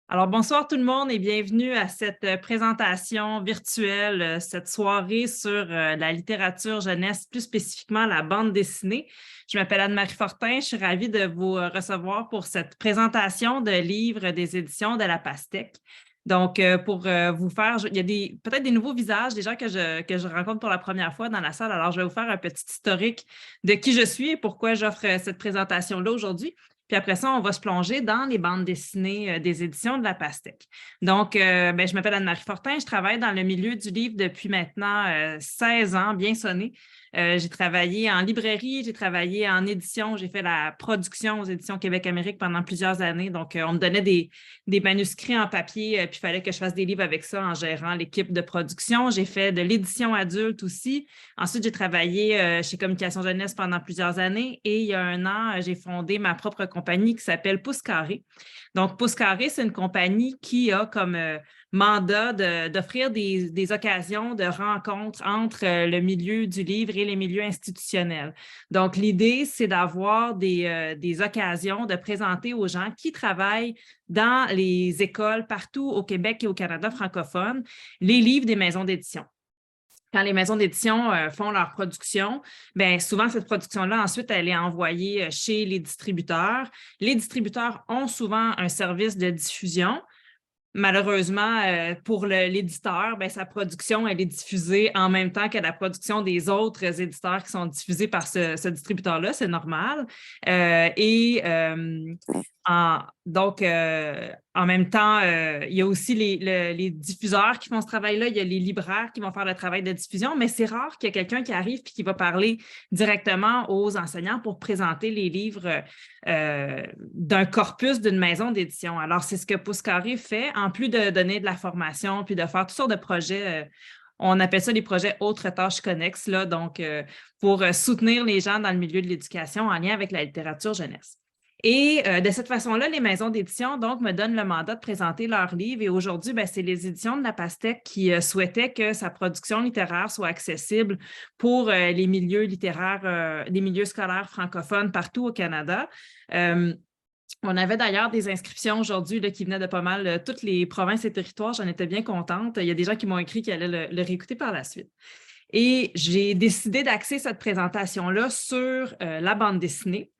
Alors, bonsoir tout le monde et bienvenue à cette présentation virtuelle, cette soirée sur la littérature jeunesse, plus spécifiquement la bande dessinée. Je m'appelle Anne-Marie Fortin, je suis ravie de vous recevoir pour cette présentation de livres des éditions de La Pastèque. Donc, pour vous faire, il y a peut-être des nouveaux visages, des gens que je rencontre pour la première fois dans la salle. Alors, je vais vous faire un petit historique de qui je suis et pourquoi j'offre cette présentation-là aujourd'hui. Puis après ça, on va se plonger dans les bandes dessinées des éditions de La Pastèque. Donc, je m'appelle Anne-Marie Fortin, je travaille dans le milieu du livre depuis maintenant 16 ans, bien sonné. J'ai travaillé en librairie, j'ai travaillé en édition, j'ai fait la production aux éditions Québec-Amérique pendant plusieurs années. Donc, on me donnait des manuscrits en papier, puis il fallait que je fasse des livres avec ça en gérant l'équipe de production. J'ai fait de l'édition adulte aussi. Ensuite, j'ai travaillé chez Communication Jeunesse pendant plusieurs années et il y a un an, j'ai fondé ma propre compagnie qui s'appelle Pouce Carré. Donc, Pouce Carré, c'est une compagnie qui a comme mandat d'offrir des occasions de rencontres entre le milieu du livre et les milieux institutionnels. Donc, l'idée, c'est d'avoir des occasions de présenter aux gens qui travaillent dans les écoles partout au Québec et au Canada francophone les livres des maisons d'édition. Quand les maisons d'édition font leur production, bien, souvent, cette production-là, ensuite, elle est envoyée chez les distributeurs. Les distributeurs ont souvent un service de diffusion. Malheureusement, pour l'éditeur, sa production, elle est diffusée en même temps que la production des autres éditeurs qui sont diffusés par ce distributeur-là. C'est normal. En même temps, il y a aussi les diffuseurs qui font ce travail-là. Il y a les libraires qui vont faire le travail de diffusion, mais c'est rare qu'il y ait quelqu'un qui arrive et qui va parler directement aux enseignants pour présenter les livres d'un corpus d'une maison d'édition. Alors, c'est ce que Pouce Carré fait, en plus de donner de la formation puis de faire toutes sortes de projets. On appelle ça des projets autres tâches connexes, là, donc pour soutenir les gens dans le milieu de l'éducation en lien avec la littérature jeunesse. Et de cette façon-là, les maisons d'édition donc me donnent le mandat de présenter leurs livres. Et aujourd'hui, c'est les éditions de La Pastèque qui souhaitaient que sa production littéraire soit accessible pour les milieux littéraires, les milieux scolaires francophones partout au Canada. On avait d'ailleurs des inscriptions aujourd'hui qui venaient de pas mal toutes les provinces et territoires. J'en étais bien contente. Il y a des gens qui m'ont écrit qu'ils allaient le réécouter par la suite. Et j'ai décidé d'axer cette présentation-là sur la bande dessinée.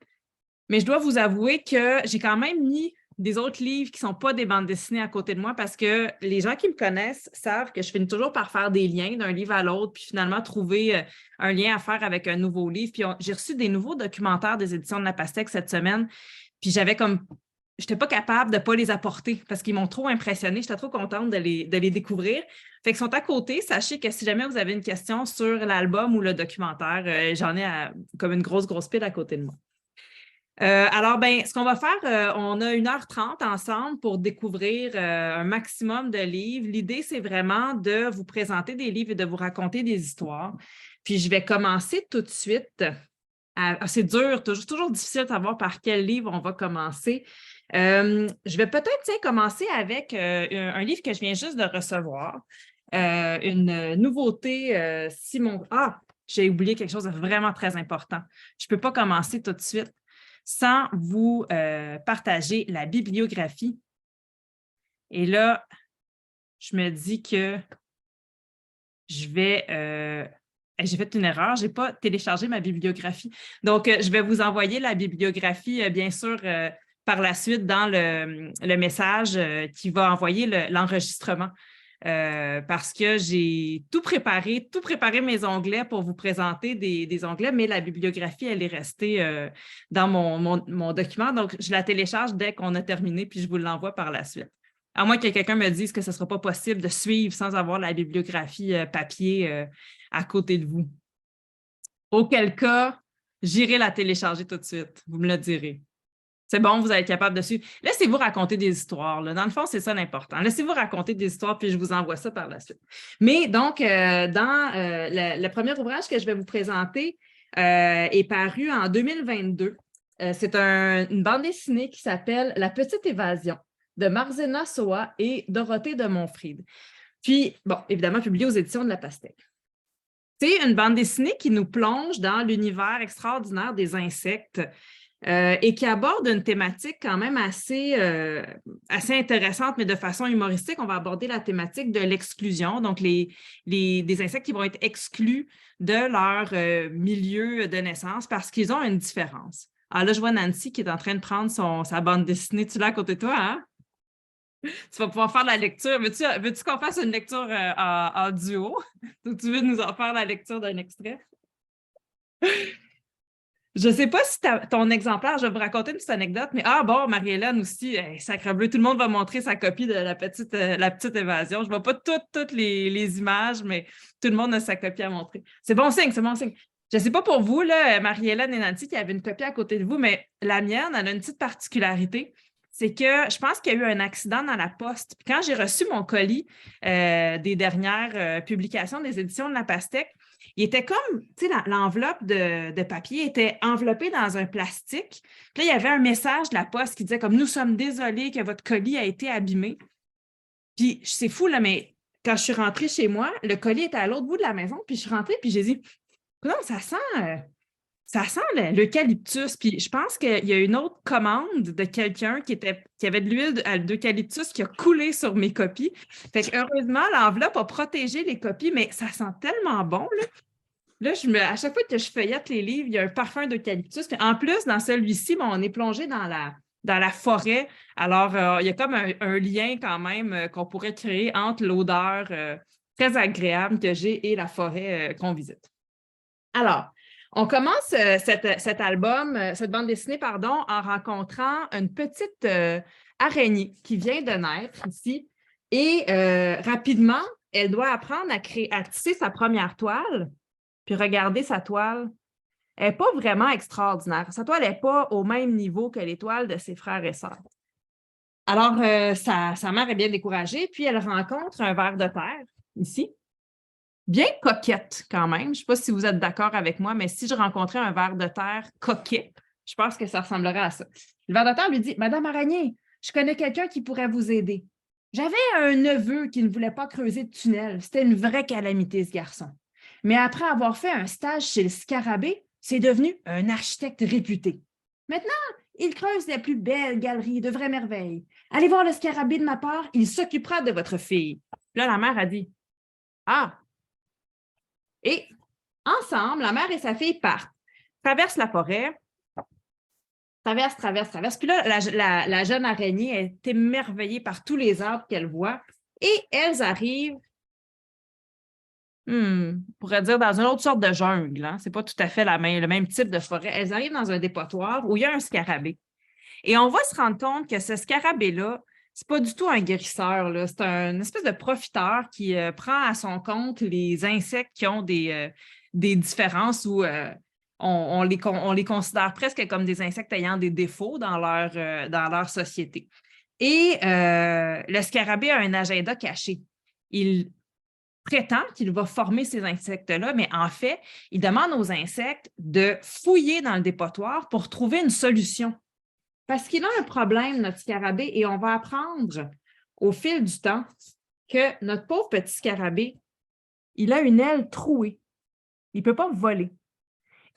Mais je dois vous avouer que j'ai quand même mis des autres livres qui ne sont pas des bandes dessinées à côté de moi parce que les gens qui me connaissent savent que je finis toujours par faire des liens d'un livre à l'autre, puis finalement trouver un lien à faire avec un nouveau livre. Puis j'ai reçu des nouveaux documentaires des éditions de La Pastèque cette semaine, puis je n'étais pas capable de ne pas les apporter parce qu'ils m'ont trop impressionnée. J'étais trop contente de les découvrir. Fait qu'ils sont à côté. Sachez que si jamais vous avez une question sur l'album ou le documentaire, j'en ai comme une grosse pile à côté de moi. Alors, ce qu'on va faire, on a 1h30 ensemble pour découvrir un maximum de livres. L'idée, c'est vraiment de vous présenter des livres et de vous raconter des histoires. Puis, je vais commencer tout de suite. C'est dur, toujours difficile de savoir par quel livre on va commencer. Je vais peut-être commencer avec un livre que je viens juste de recevoir. Une nouveauté, Simon. Ah, j'ai oublié quelque chose de vraiment très important. Je ne peux pas commencer tout de suite sans vous partager la bibliographie. Et là, je me dis que j'ai fait une erreur, je n'ai pas téléchargé ma bibliographie. Donc, je vais vous envoyer la bibliographie, bien sûr, par la suite dans le message qui va envoyer l'enregistrement. Parce que j'ai tout préparé mes onglets pour vous présenter des onglets, mais la bibliographie, elle est restée dans mon document. Donc, je la télécharge dès qu'on a terminé, puis je vous l'envoie par la suite. À moins que quelqu'un me dise que ce ne sera pas possible de suivre sans avoir la bibliographie papier à côté de vous. Auquel cas, j'irai la télécharger tout de suite. Vous me le direz. C'est bon, vous allez être capable de suivre. Laissez-vous raconter des histoires. Là. Dans le fond, c'est ça l'important. Laissez-vous raconter des histoires, puis je vous envoie ça par la suite. Mais donc, dans le premier ouvrage que je vais vous présenter est paru en 2022. C'est une bande dessinée qui s'appelle La Petite Évasion de Marzena Soa et Dorothée de Montfried. Puis, bon, évidemment, publié aux éditions de La Pastèque. C'est une bande dessinée qui nous plonge dans l'univers extraordinaire des insectes. et qui aborde une thématique quand même assez intéressante, mais de façon humoristique. On va aborder la thématique de l'exclusion, donc des insectes qui vont être exclus de leur milieu de naissance parce qu'ils ont une différence. Alors là, je vois Nancy qui est en train de prendre sa bande dessinée. Tu l'as à côté de toi, hein? Tu vas pouvoir faire la lecture. Veux-tu qu'on fasse une lecture en duo? Ou tu veux nous en faire la lecture d'un extrait? Je ne sais pas si ton exemplaire, je vais vous raconter une petite anecdote, mais bon, Marie-Hélène aussi, sacrebleu, tout le monde va montrer sa copie de la petite évasion. Je ne vois pas toutes les images, mais tout le monde a sa copie à montrer. C'est bon signe, c'est bon signe. Je ne sais pas pour vous, là, Marie-Hélène et Nancy, qui avaient une copie à côté de vous, mais la mienne, elle a une petite particularité. C'est que je pense qu'il y a eu un accident dans la poste. Puis quand j'ai reçu mon colis des dernières publications des éditions de La Pastèque, il était comme, tu sais, l'enveloppe de papier était enveloppée dans un plastique. Puis là, il y avait un message de la poste qui disait comme « Nous sommes désolés que votre colis a été abîmé. » Puis c'est fou, là, mais quand je suis rentrée chez moi, le colis était à l'autre bout de la maison, puis je suis rentrée, puis j'ai dit « Non, ça sent l'eucalyptus. » Puis je pense qu'il y a une autre commande de quelqu'un qui avait de l'huile d'eucalyptus qui a coulé sur mes copies. Fait que heureusement, l'enveloppe a protégé les copies, mais ça sent tellement bon, là. Là, à chaque fois que je feuillette les livres, il y a un parfum d'eucalyptus. En plus, dans celui-ci, on est plongé dans la forêt. Alors, il y a comme un lien quand même qu'on pourrait créer entre l'odeur très agréable que j'ai et la forêt qu'on visite. Alors, on commence cet album, cette bande dessinée, pardon, en rencontrant une petite araignée qui vient de naître ici. Et rapidement, elle doit apprendre à tisser sa première toile. Puis regardez sa toile. Elle n'est pas vraiment extraordinaire. Sa toile n'est pas au même niveau que les toiles de ses frères et sœurs. Alors, sa mère est bien découragée, puis elle rencontre un ver de terre, ici. Bien coquette, quand même. Je ne sais pas si vous êtes d'accord avec moi, mais si je rencontrais un ver de terre coquet, je pense que ça ressemblerait à ça. Le ver de terre lui dit « Madame Araignée, je connais quelqu'un qui pourrait vous aider. J'avais un neveu qui ne voulait pas creuser de tunnel. C'était une vraie calamité, ce garçon. Mais après avoir fait un stage chez le Scarabée, c'est devenu un architecte réputé. Maintenant, il creuse les plus belles galeries de vraies merveilles. Allez voir le Scarabée de ma part, il s'occupera de votre fille. » Là, la mère a dit « Ah! » Et ensemble, la mère et sa fille partent, traversent la forêt, traversent. Puis là, la jeune araignée est émerveillée par tous les arbres qu'elle voit et elles arrivent on pourrait dire dans une autre sorte de jungle. Hein? Ce n'est pas tout à fait le même type de forêt. Elles arrivent dans un dépotoir où il y a un scarabée. Et on va se rendre compte que ce scarabée-là, ce n'est pas du tout un guérisseur. Là. C'est une espèce de profiteur qui prend à son compte les insectes qui ont des différences où on les considère presque comme des insectes ayant des défauts dans leur société. Et le scarabée a un agenda caché. Il prétend qu'il va former ces insectes-là, mais en fait, il demande aux insectes de fouiller dans le dépotoir pour trouver une solution. Parce qu'il a un problème, notre scarabée, et on va apprendre au fil du temps que notre pauvre petit scarabée, il a une aile trouée. Il ne peut pas voler.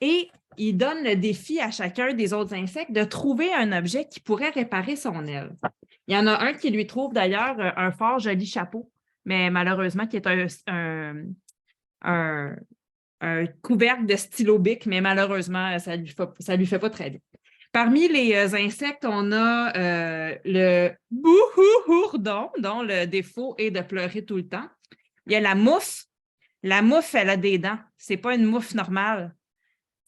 Et il donne le défi à chacun des autres insectes de trouver un objet qui pourrait réparer son aile. Il y en a un qui lui trouve d'ailleurs un fort joli chapeau, mais malheureusement, qui est un couvercle de stylo bic, mais malheureusement, ça lui fait pas très bien. Parmi les insectes, on a le bouhou-hourdon, dont le défaut est de pleurer tout le temps. Il y a la mouffe. La mouffe, elle a des dents. Ce n'est pas une mouffe normale.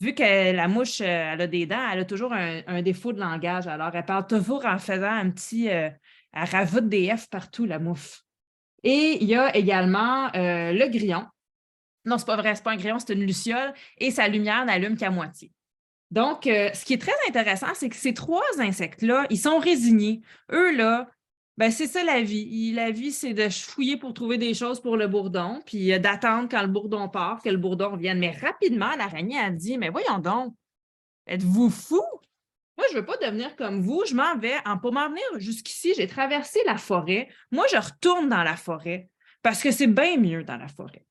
Vu que la mouche, elle a des dents, elle a toujours un défaut de langage. Alors, elle parle toujours en faisant un petit... elle rajoute des F partout, la mouffe. Et il y a également le grillon. Non, c'est pas vrai, c'est pas un grillon, c'est une luciole. Et sa lumière n'allume qu'à moitié. Donc, ce qui est très intéressant, c'est que ces trois insectes-là, ils sont résignés. Eux, là, ben, c'est ça la vie. La vie, c'est de fouiller pour trouver des choses pour le bourdon, puis d'attendre quand le bourdon part, que le bourdon revienne. Mais rapidement, l'araignée a dit « Mais voyons donc, êtes-vous fous? Moi, je ne veux pas devenir comme vous. Je m'en vais. Pour m'en venir jusqu'ici, j'ai traversé la forêt. Moi, je retourne dans la forêt parce que c'est bien mieux dans la forêt. »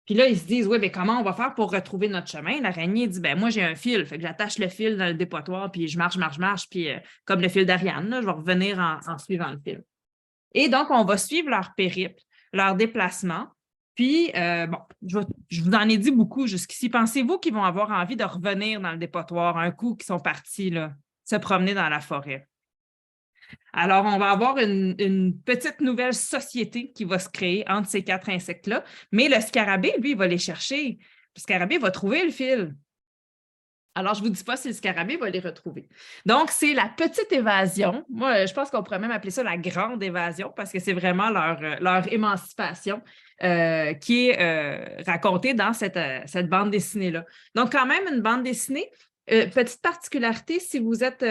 Puis là, ils se disent, oui, mais comment on va faire pour retrouver notre chemin? L'araignée dit, ben moi, j'ai un fil, fait que j'attache le fil dans le dépotoir, puis je marche, puis comme le fil d'Ariane, là, je vais revenir en suivant le fil. Et donc, on va suivre leur périple, leur déplacement. Puis, bon, je vous en ai dit beaucoup jusqu'ici. Pensez-vous qu'ils vont avoir envie de revenir dans le dépotoir un coup qu'ils sont partis là, se promener dans la forêt? Alors, on va avoir une petite nouvelle société qui va se créer entre ces 4 insectes-là. Mais le scarabée, lui, il va les chercher. Le scarabée va trouver le fil. Alors, je ne vous dis pas si le scarabée va les retrouver. Donc, c'est la petite évasion. Moi, je pense qu'on pourrait même appeler ça la grande évasion parce que c'est vraiment leur émancipation qui est racontée dans cette bande dessinée-là. Donc, quand même, une bande dessinée. Petite particularité, si vous êtes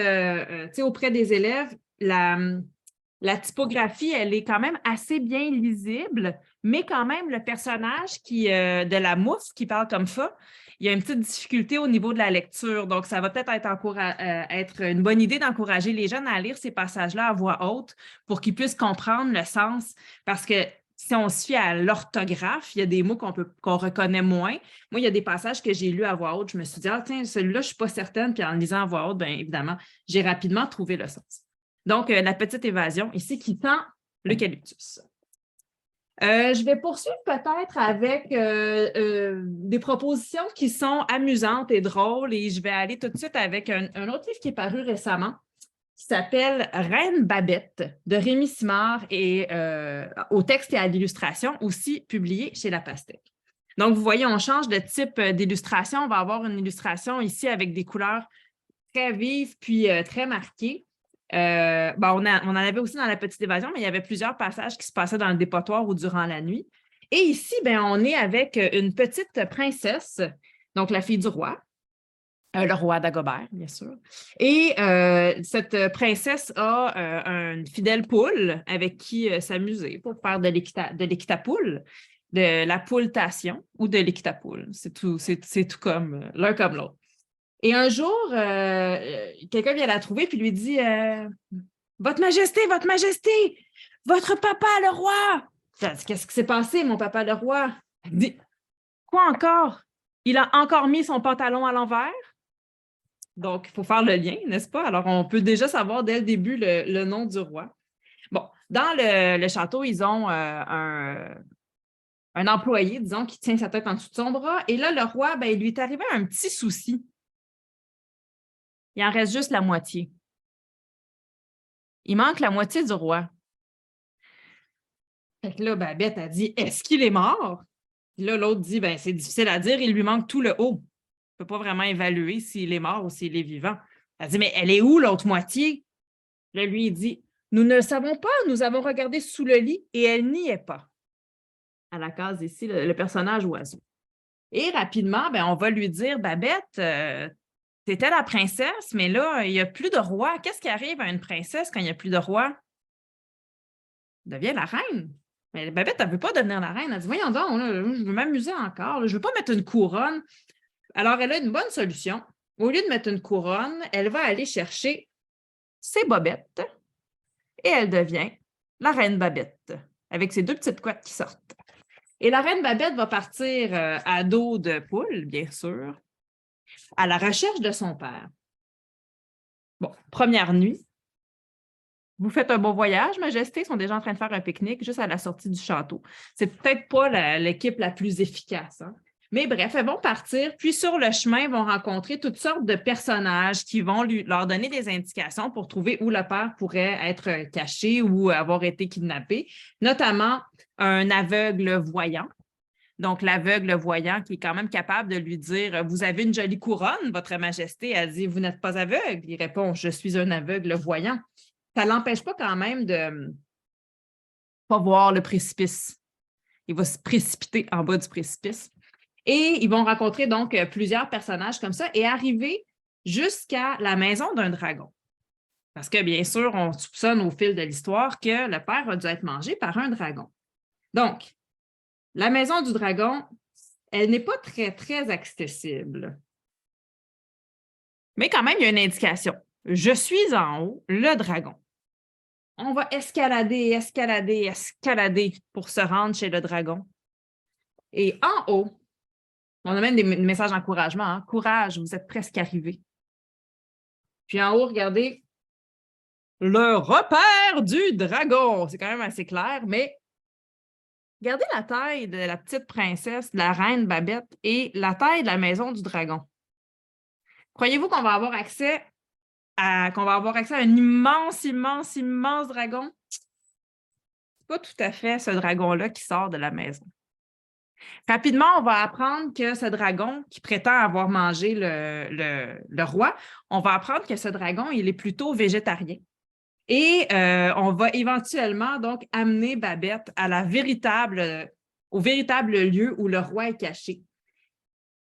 auprès des élèves, la typographie, elle est quand même assez bien lisible, mais quand même, le personnage de la mousse qui parle comme ça, il y a une petite difficulté au niveau de la lecture. Donc, ça va peut-être être une bonne idée d'encourager les jeunes à lire ces passages-là à voix haute pour qu'ils puissent comprendre le sens. Parce que si on se fie à l'orthographe, il y a des mots qu'on reconnaît moins. Moi, il y a des passages que j'ai lus à voix haute. Je me suis dit, ah, tiens, celui-là, je ne suis pas certaine. Puis en le lisant à voix haute, bien évidemment, j'ai rapidement trouvé le sens. Donc, la petite évasion ici qui tend l'eucalyptus. Je vais poursuivre peut-être avec des propositions qui sont amusantes et drôles et je vais aller tout de suite avec un autre livre qui est paru récemment qui s'appelle Reine Babette de Rémi Simard et au texte et à l'illustration, aussi publié chez La Pastèque. Donc, vous voyez, on change de type d'illustration. On va avoir une illustration ici avec des couleurs très vives puis très marquées. On en avait aussi dans la petite évasion, mais il y avait plusieurs passages qui se passaient dans le dépotoir ou durant la nuit. Et ici, on est avec une petite princesse, donc la fille du roi, le roi Dagobert, bien sûr. Et cette princesse a une fidèle poule avec qui s'amuser pour faire de l'équitapoule, de la poultation ou de l'équitapoule. C'est tout comme l'un comme l'autre. Et un jour, quelqu'un vient la trouver puis lui dit Votre Majesté, votre papa, le roi. Elle dit, qu'est-ce qui s'est passé, mon papa, le roi? Elle dit Quoi encore? Il a encore mis son pantalon à l'envers? Donc, il faut faire le lien, n'est-ce pas? Alors, on peut déjà savoir dès le début le nom du roi. Bon, dans le château, ils ont un employé, disons, qui tient sa tête en dessous de son bras. Et là, le roi, il lui est arrivé un petit souci. Il en reste juste la moitié. Il manque la moitié du roi. Fait que là, Babette a dit, est-ce qu'il est mort? Puis là, l'autre dit, c'est difficile à dire, il lui manque tout le haut. On ne peut pas vraiment évaluer s'il est mort ou s'il est vivant. Elle dit, mais elle est où l'autre moitié? Là, lui, il dit, nous ne le savons pas, nous avons regardé sous le lit et elle n'y est pas. À la case ici, le personnage oiseau. Et rapidement, on va lui dire, Babette, t'étais la princesse, mais là, il n'y a plus de roi. Qu'est-ce qui arrive à une princesse quand il n'y a plus de roi? Elle devient la reine. Mais Babette, elle ne veut pas devenir la reine. Elle dit, voyons donc, là, je veux m'amuser encore. Là, je ne veux pas mettre une couronne. Alors, elle a une bonne solution. Au lieu de mettre une couronne, elle va aller chercher ses bobettes et elle devient la reine Babette, avec ses deux petites couettes qui sortent. Et la reine Babette va partir à dos de poule, bien sûr, à la recherche de son père. Bon, première nuit. Vous faites un bon voyage, Majesté. Ils sont déjà en train de faire un pique-nique juste à la sortie du château. C'est peut-être pas l'équipe la plus efficace, hein? Mais bref, elles vont partir, puis sur le chemin, ils vont rencontrer toutes sortes de personnages qui vont leur donner des indications pour trouver où le père pourrait être caché ou avoir été kidnappé, notamment un aveugle voyant. Donc, l'aveugle voyant qui est quand même capable de lui dire « Vous avez une jolie couronne, votre Majesté. » Elle dit « Vous n'êtes pas aveugle. » Il répond « Je suis un aveugle voyant. » Ça ne l'empêche pas quand même de ne pas voir le précipice. Il va se précipiter en bas du précipice. Et ils vont rencontrer donc plusieurs personnages comme ça et arriver jusqu'à la maison d'un dragon. Parce que, bien sûr, on soupçonne au fil de l'histoire que le père a dû être mangé par un dragon. Donc, la maison du dragon, elle n'est pas très, très accessible. Mais quand même, il y a une indication. Je suis en haut, le dragon. On va escalader pour se rendre chez le dragon. Et en haut, on a même des messages d'encouragement. Hein? Courage, vous êtes presque arrivé. Puis en haut, regardez, le repère du dragon. C'est quand même assez clair, mais regardez la taille de la petite princesse, de la reine Babette et la taille de la maison du dragon. Croyez-vous qu'on va avoir accès à un immense, immense, immense dragon? C'est pas tout à fait ce dragon-là qui sort de la maison. Rapidement, on va apprendre que ce dragon qui prétend avoir mangé le roi, on va apprendre que ce dragon, il est plutôt végétarien. Et on va éventuellement donc amener Babette au véritable lieu où le roi est caché.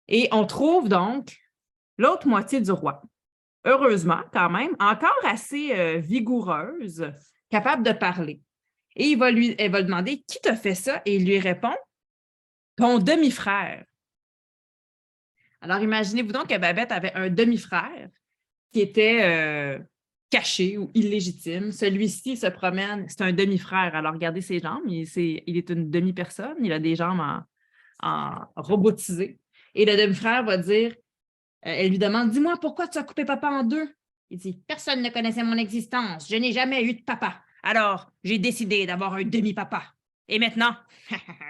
Et on trouve donc l'autre moitié du roi. Heureusement, quand même, encore assez vigoureuse, capable de parler. Et elle va lui demander « Qui t'a fait ça? » Et il lui répond « Ton demi-frère. » Alors, imaginez-vous donc que Babette avait un demi-frère qui était caché ou illégitime. Celui-ci se promène, c'est un demi-frère. Alors, regardez ses jambes, il est une demi-personne, il a des jambes en robotisé. Et le demi-frère va dire, elle lui demande, « Dis-moi, pourquoi tu as coupé papa en deux? » Il dit, « Personne ne connaissait mon existence. Je n'ai jamais eu de papa. Alors, j'ai décidé d'avoir un demi-papa. Et maintenant,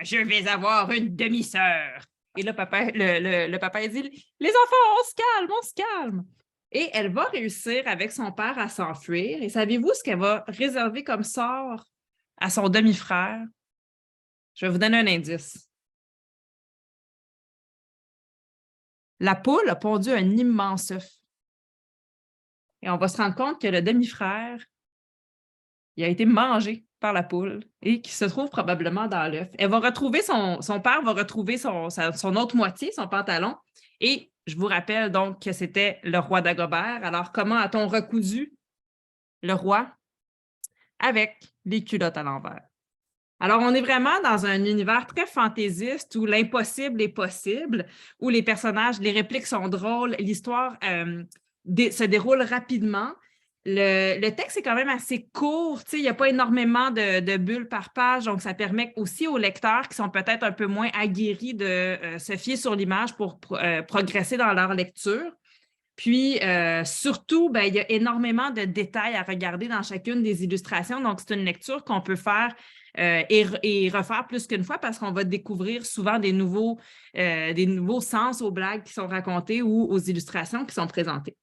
je vais avoir une demi-sœur. » Et là, le papa, il dit, « Les enfants, on se calme. » Et elle va réussir avec son père à s'enfuir. Et savez-vous ce qu'elle va réserver comme sort à son demi-frère? Je vais vous donner un indice. La poule a pondu un immense œuf. Et on va se rendre compte que le demi-frère, il a été mangé par la poule et qui se trouve probablement dans l'œuf. Elle va retrouver son père va retrouver son autre moitié, son pantalon. Et je vous rappelle donc que c'était le roi Dagobert. Alors, comment a-t-on recousu le roi? Avec les culottes à l'envers. Alors, on est vraiment dans un univers très fantaisiste où l'impossible est possible, où les personnages, les répliques sont drôles, l'histoire se déroule rapidement. Le texte est quand même assez court, il n'y a pas énormément de bulles par page, donc ça permet aussi aux lecteurs qui sont peut-être un peu moins aguerris de se fier sur l'image pour progresser dans leur lecture. Puis, surtout, il y a énormément de détails à regarder dans chacune des illustrations. Donc, c'est une lecture qu'on peut faire et refaire plus qu'une fois parce qu'on va découvrir souvent des nouveaux sens aux blagues qui sont racontées ou aux illustrations qui sont présentées.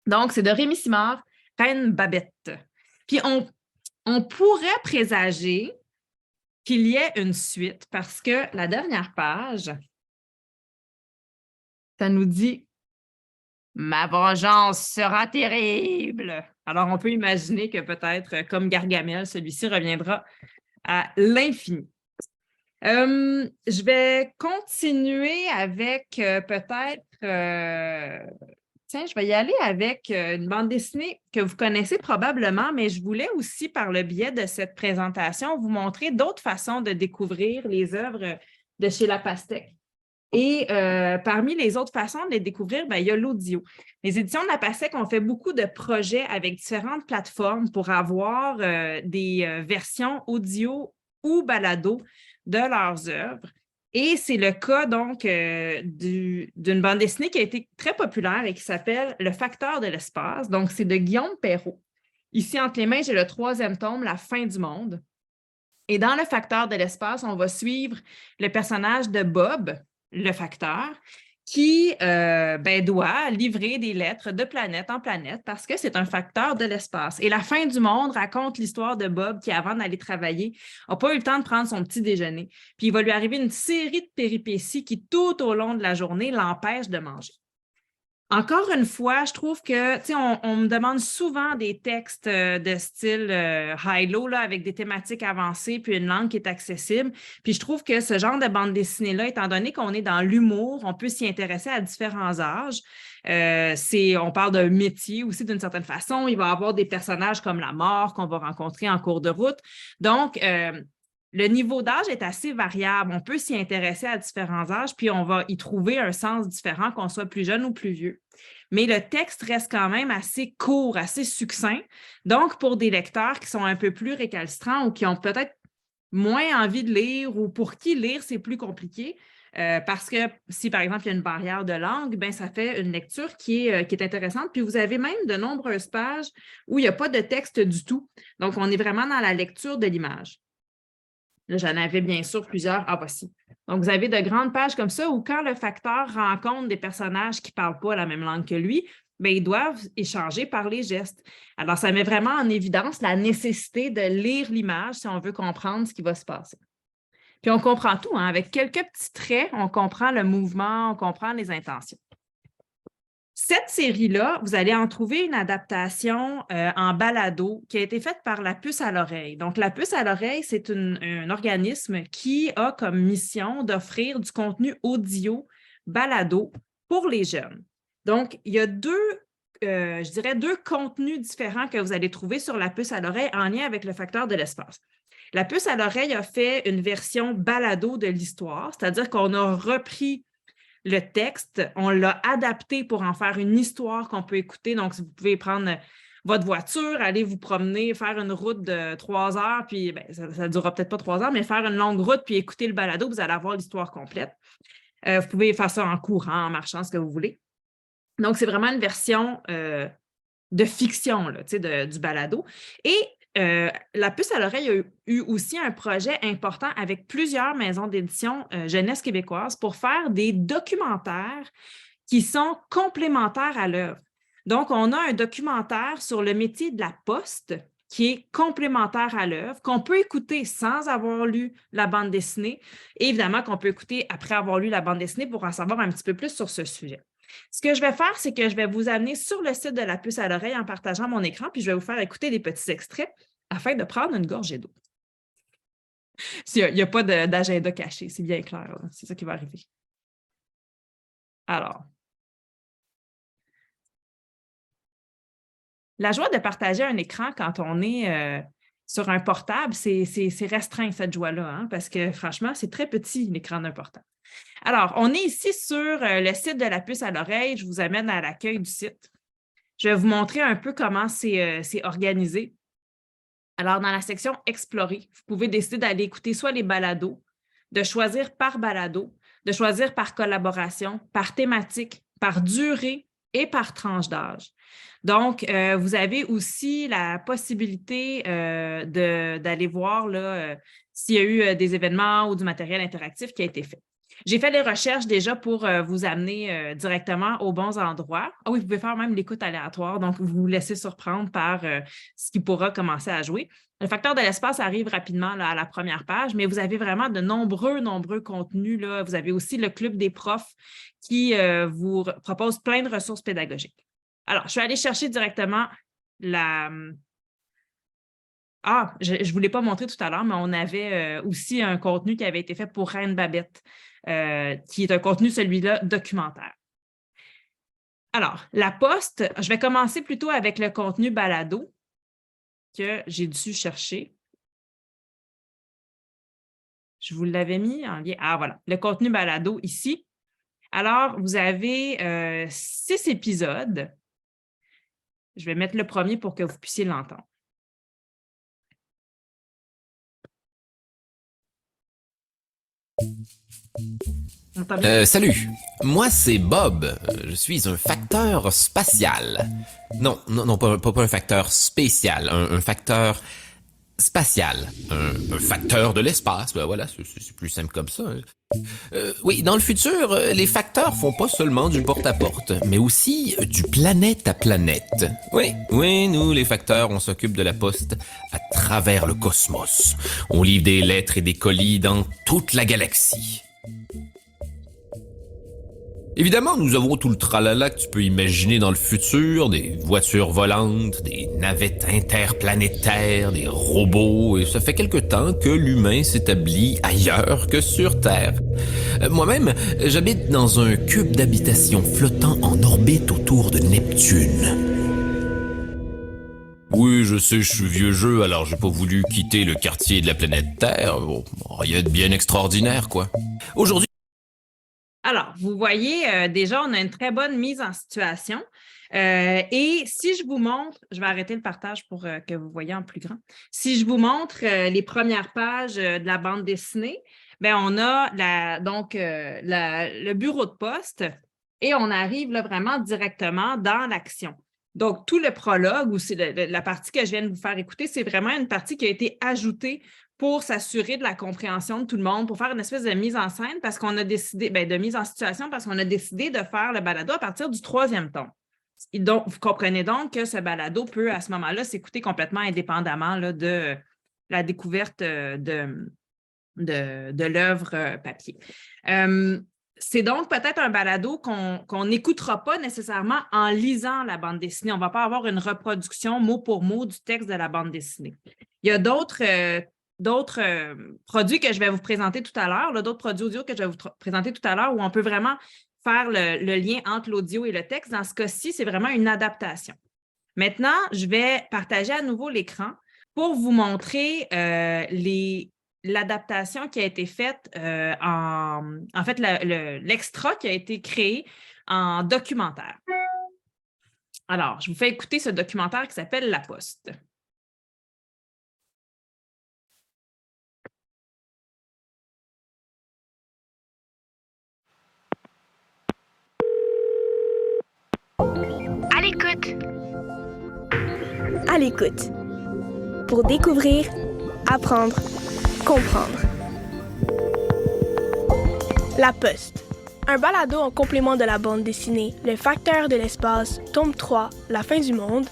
Donc, c'est de Rémi Simard, Reine Babette. Puis, on pourrait présager qu'il y ait une suite parce que la dernière page, ça nous dit « Ma vengeance sera terrible ». Alors, on peut imaginer que peut-être, comme Gargamel, celui-ci reviendra à l'infini. Je vais continuer avec peut-être... Tiens, je vais y aller avec une bande dessinée que vous connaissez probablement, mais je voulais aussi, par le biais de cette présentation, vous montrer d'autres façons de découvrir les œuvres de chez La Pastèque. Et parmi les autres façons de les découvrir, il y a l'audio. Les éditions de La Pastèque ont fait beaucoup de projets avec différentes plateformes pour avoir des versions audio ou balado de leurs œuvres. Et c'est le cas donc d'une bande dessinée qui a été très populaire et qui s'appelle « Le facteur de l'espace ». Donc, c'est de Guillaume Perrault. Ici, entre les mains, j'ai le 3e tome, « La fin du monde ». Et dans Le facteur de l'espace, on va suivre le personnage de Bob, le facteur, qui doit livrer des lettres de planète en planète parce que c'est un facteur de l'espace. Et La fin du monde raconte l'histoire de Bob qui, avant d'aller travailler, n'a pas eu le temps de prendre son petit déjeuner. Puis il va lui arriver une série de péripéties qui, tout au long de la journée, l'empêchent de manger. Encore une fois, je trouve que, on me demande souvent des textes de style high-low, avec des thématiques avancées, puis une langue qui est accessible. Puis je trouve que ce genre de bande dessinée-là, étant donné qu'on est dans l'humour, on peut s'y intéresser à différents âges. On parle d'un métier aussi d'une certaine façon. Il va y avoir des personnages comme la mort qu'on va rencontrer en cours de route. Donc, le niveau d'âge est assez variable. On peut s'y intéresser à différents âges, puis on va y trouver un sens différent, qu'on soit plus jeune ou plus vieux. Mais le texte reste quand même assez court, assez succinct. Donc, pour des lecteurs qui sont un peu plus récalcitrants ou qui ont peut-être moins envie de lire ou pour qui lire, c'est plus compliqué. Parce que si, par exemple, il y a une barrière de langue, ben, ça fait une lecture qui est intéressante. Puis vous avez même de nombreuses pages où il n'y a pas de texte du tout. Donc, on est vraiment dans la lecture de l'image. Là, j'en avais bien sûr plusieurs. Ah, voici. Donc, vous avez de grandes pages comme ça où quand le facteur rencontre des personnages qui ne parlent pas la même langue que lui, bien, ils doivent échanger par les gestes. Alors, ça met vraiment en évidence la nécessité de lire l'image si on veut comprendre ce qui va se passer. Puis, on comprend tout, hein? Avec quelques petits traits, on comprend le mouvement, on comprend les intentions. Cette série-là, vous allez en trouver une adaptation en balado qui a été faite par La Puce à l'oreille. Donc, La Puce à l'oreille, c'est un organisme qui a comme mission d'offrir du contenu audio balado pour les jeunes. Donc, il y a je dirais, deux contenus différents que vous allez trouver sur La Puce à l'oreille en lien avec le facteur de l'espace. La Puce à l'oreille a fait une version balado de l'histoire, c'est-à-dire qu'on a repris le texte, on l'a adapté pour en faire une histoire qu'on peut écouter. Donc, vous pouvez prendre votre voiture, aller vous promener, faire une route de 3 heures, puis ben, ça ne durera peut-être pas 3 heures, mais faire une longue route, puis écouter le balado, vous allez avoir l'histoire complète. Vous pouvez faire ça en courant, en marchant, ce que vous voulez. Donc, c'est vraiment une version de fiction là, du balado. Et La Puce à l'oreille a eu aussi un projet important avec plusieurs maisons d'édition jeunesse québécoise pour faire des documentaires qui sont complémentaires à l'œuvre. Donc, on a un documentaire sur le métier de la poste qui est complémentaire à l'œuvre, qu'on peut écouter sans avoir lu la bande dessinée, et évidemment qu'on peut écouter après avoir lu la bande dessinée pour en savoir un petit peu plus sur ce sujet. Ce que je vais faire, c'est que je vais vous amener sur le site de La Puce à l'oreille en partageant mon écran, puis je vais vous faire écouter des petits extraits afin de prendre une gorgée d'eau. Il n'y a pas d'agenda caché, c'est bien clair. C'est ça qui va arriver. Alors, la joie de partager un écran quand on est sur un portable, c'est restreint cette joie-là, hein, parce que franchement, c'est très petit l'écran d'un portable. Alors, on est ici sur le site de La Puce à l'oreille. Je vous amène à l'accueil du site. Je vais vous montrer un peu comment c'est organisé. Alors, dans la section « Explorer », vous pouvez décider d'aller écouter soit les balados, de choisir par balado, de choisir par collaboration, par thématique, par durée et par tranche d'âge. Donc, vous avez aussi la possibilité d'aller voir s'il y a eu des événements ou du matériel interactif qui a été fait. J'ai fait les recherches déjà pour vous amener directement aux bons endroits. Ah oui, vous pouvez faire même l'écoute aléatoire, donc vous vous laissez surprendre par ce qui pourra commencer à jouer. Le facteur de l'espace arrive rapidement là, à la première page, mais vous avez vraiment de nombreux contenus. Là. Vous avez aussi le Club des profs qui vous propose plein de ressources pédagogiques. Alors, je suis allée chercher directement la... Ah, je ne vous l'ai pas montré tout à l'heure, mais on avait aussi un contenu qui avait été fait pour Reine Babette, qui est un contenu, celui-là, documentaire. Alors, la poste, je vais commencer plutôt avec le contenu balado que j'ai dû chercher. Je vous l'avais mis en lien. Ah, voilà, le contenu balado ici. Alors, vous avez 6 épisodes. Je vais mettre le premier pour que vous puissiez l'entendre. Salut, moi c'est Bob. Je suis un facteur spatial. Non, pas un facteur spécial, un facteur spatial. Un facteur de l'espace, ben voilà, c'est plus simple comme ça. Oui, dans le futur, les facteurs font pas seulement du porte-à-porte, mais aussi du planète à planète. Oui, nous, les facteurs, on s'occupe de la poste à travers le cosmos. On livre des lettres et des colis dans toute la galaxie. Évidemment, nous avons tout le tralala que tu peux imaginer dans le futur, des voitures volantes, des navettes interplanétaires, des robots, et ça fait quelque temps que l'humain s'établit ailleurs que sur Terre. Moi-même, j'habite dans un cube d'habitation flottant en orbite autour de Neptune. Oui, je sais, je suis vieux jeu, alors j'ai pas voulu quitter le quartier de la planète Terre. Bon, rien de bien extraordinaire, quoi. Aujourd'hui, Alors, vous voyez, déjà, on a une très bonne mise en situation. Et si je vous montre, je vais arrêter le partage pour que vous voyez en plus grand. Si je vous montre les premières pages de la bande dessinée, bien, on a le bureau de poste et on arrive là, vraiment directement dans l'action. Donc, tout le prologue, ou c'est la partie que je viens de vous faire écouter, c'est vraiment une partie qui a été ajoutée pour s'assurer de la compréhension de tout le monde, pour faire une espèce de mise en scène, parce qu'on a décidé, de mise en situation, parce qu'on a décidé de faire le balado à partir du 3e tome. Et donc, vous comprenez donc que ce balado peut, à ce moment-là, s'écouter complètement indépendamment là, de la découverte de l'œuvre papier. C'est donc peut-être un balado qu'on n'écoutera pas nécessairement en lisant la bande dessinée. On ne va pas avoir une reproduction mot pour mot du texte de la bande dessinée. Il y a d'autres produits que je vais vous présenter tout à l'heure, d'autres produits audio que je vais vous présenter tout à l'heure où on peut vraiment faire le lien entre l'audio et le texte. Dans ce cas-ci, c'est vraiment une adaptation. Maintenant, je vais partager à nouveau l'écran pour vous montrer l'adaptation qui a été faite, en fait, l'extra qui a été créé en documentaire. Alors, je vous fais écouter ce documentaire qui s'appelle La Poste. À l'écoute. À l'écoute. Pour découvrir, apprendre, comprendre. La Poste. Un balado en complément de la bande dessinée Le Facteur de l'espace, tome 3, La fin du monde,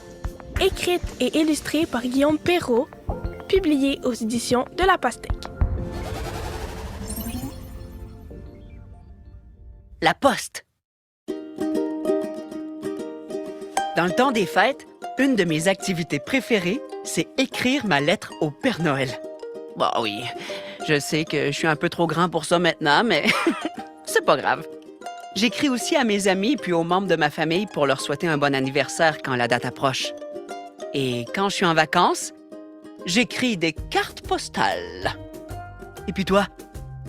écrite et illustrée par Guillaume Perrault, publiée aux éditions de La Pastèque. La Poste. Dans le temps des fêtes, une de mes activités préférées, c'est écrire ma lettre au Père Noël. Bon oui, je sais que je suis un peu trop grand pour ça maintenant, mais c'est pas grave. J'écris aussi à mes amis puis aux membres de ma famille pour leur souhaiter un bon anniversaire quand la date approche. Et quand je suis en vacances, j'écris des cartes postales. Et puis toi,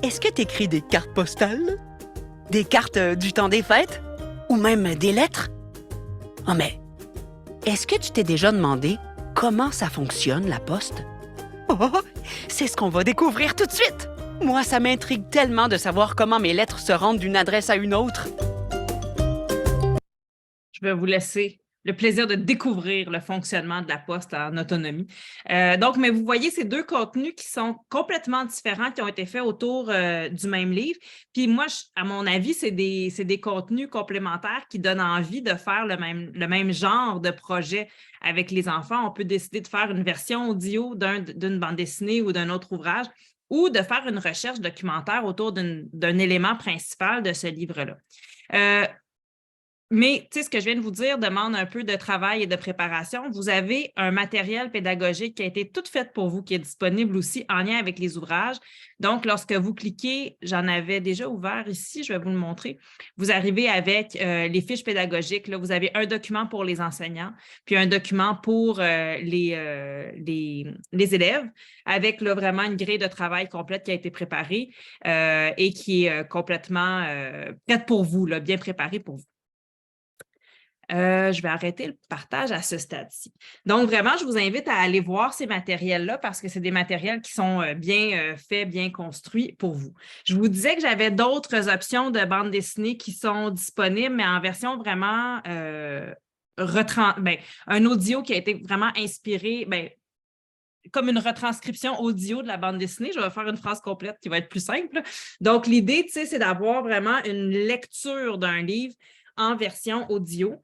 est-ce que t'écris des cartes postales? Des cartes du temps des fêtes? Ou même des lettres? Oh mais, est-ce que tu t'es déjà demandé comment ça fonctionne, la poste? Oh, c'est ce qu'on va découvrir tout de suite! Moi, ça m'intrigue tellement de savoir comment mes lettres se rendent d'une adresse à une autre. Je vais vous laisser le plaisir de découvrir le fonctionnement de la Poste en autonomie. Mais vous voyez, ces deux contenus qui sont complètement différents, qui ont été faits autour du même livre. Puis moi, à mon avis, c'est des contenus complémentaires qui donnent envie de faire le même genre de projet avec les enfants. On peut décider de faire une version audio d'une bande dessinée ou d'un autre ouvrage, ou de faire une recherche documentaire autour d'un élément principal de ce livre-là. Mais, tu sais, ce que je viens de vous dire demande un peu de travail et de préparation. Vous avez un matériel pédagogique qui a été tout fait pour vous, qui est disponible aussi en lien avec les ouvrages. Donc, lorsque vous cliquez, j'en avais déjà ouvert ici, je vais vous le montrer. Vous arrivez avec les fiches pédagogiques. Là, vous avez un document pour les enseignants, puis un document pour les élèves, avec là, vraiment une grille de travail complète qui a été préparée et qui est complètement prête pour vous, là, bien préparée pour vous. Je vais arrêter le partage à ce stade-ci. Donc, vraiment, je vous invite à aller voir ces matériels-là parce que c'est des matériels qui sont bien faits, bien construits pour vous. Je vous disais que j'avais d'autres options de bande dessinée qui sont disponibles, mais en version vraiment un audio qui a été vraiment inspiré, comme une retranscription audio de la bande dessinée. Je vais faire une phrase complète qui va être plus simple. Donc, l'idée, tu sais, c'est d'avoir vraiment une lecture d'un livre en version audio,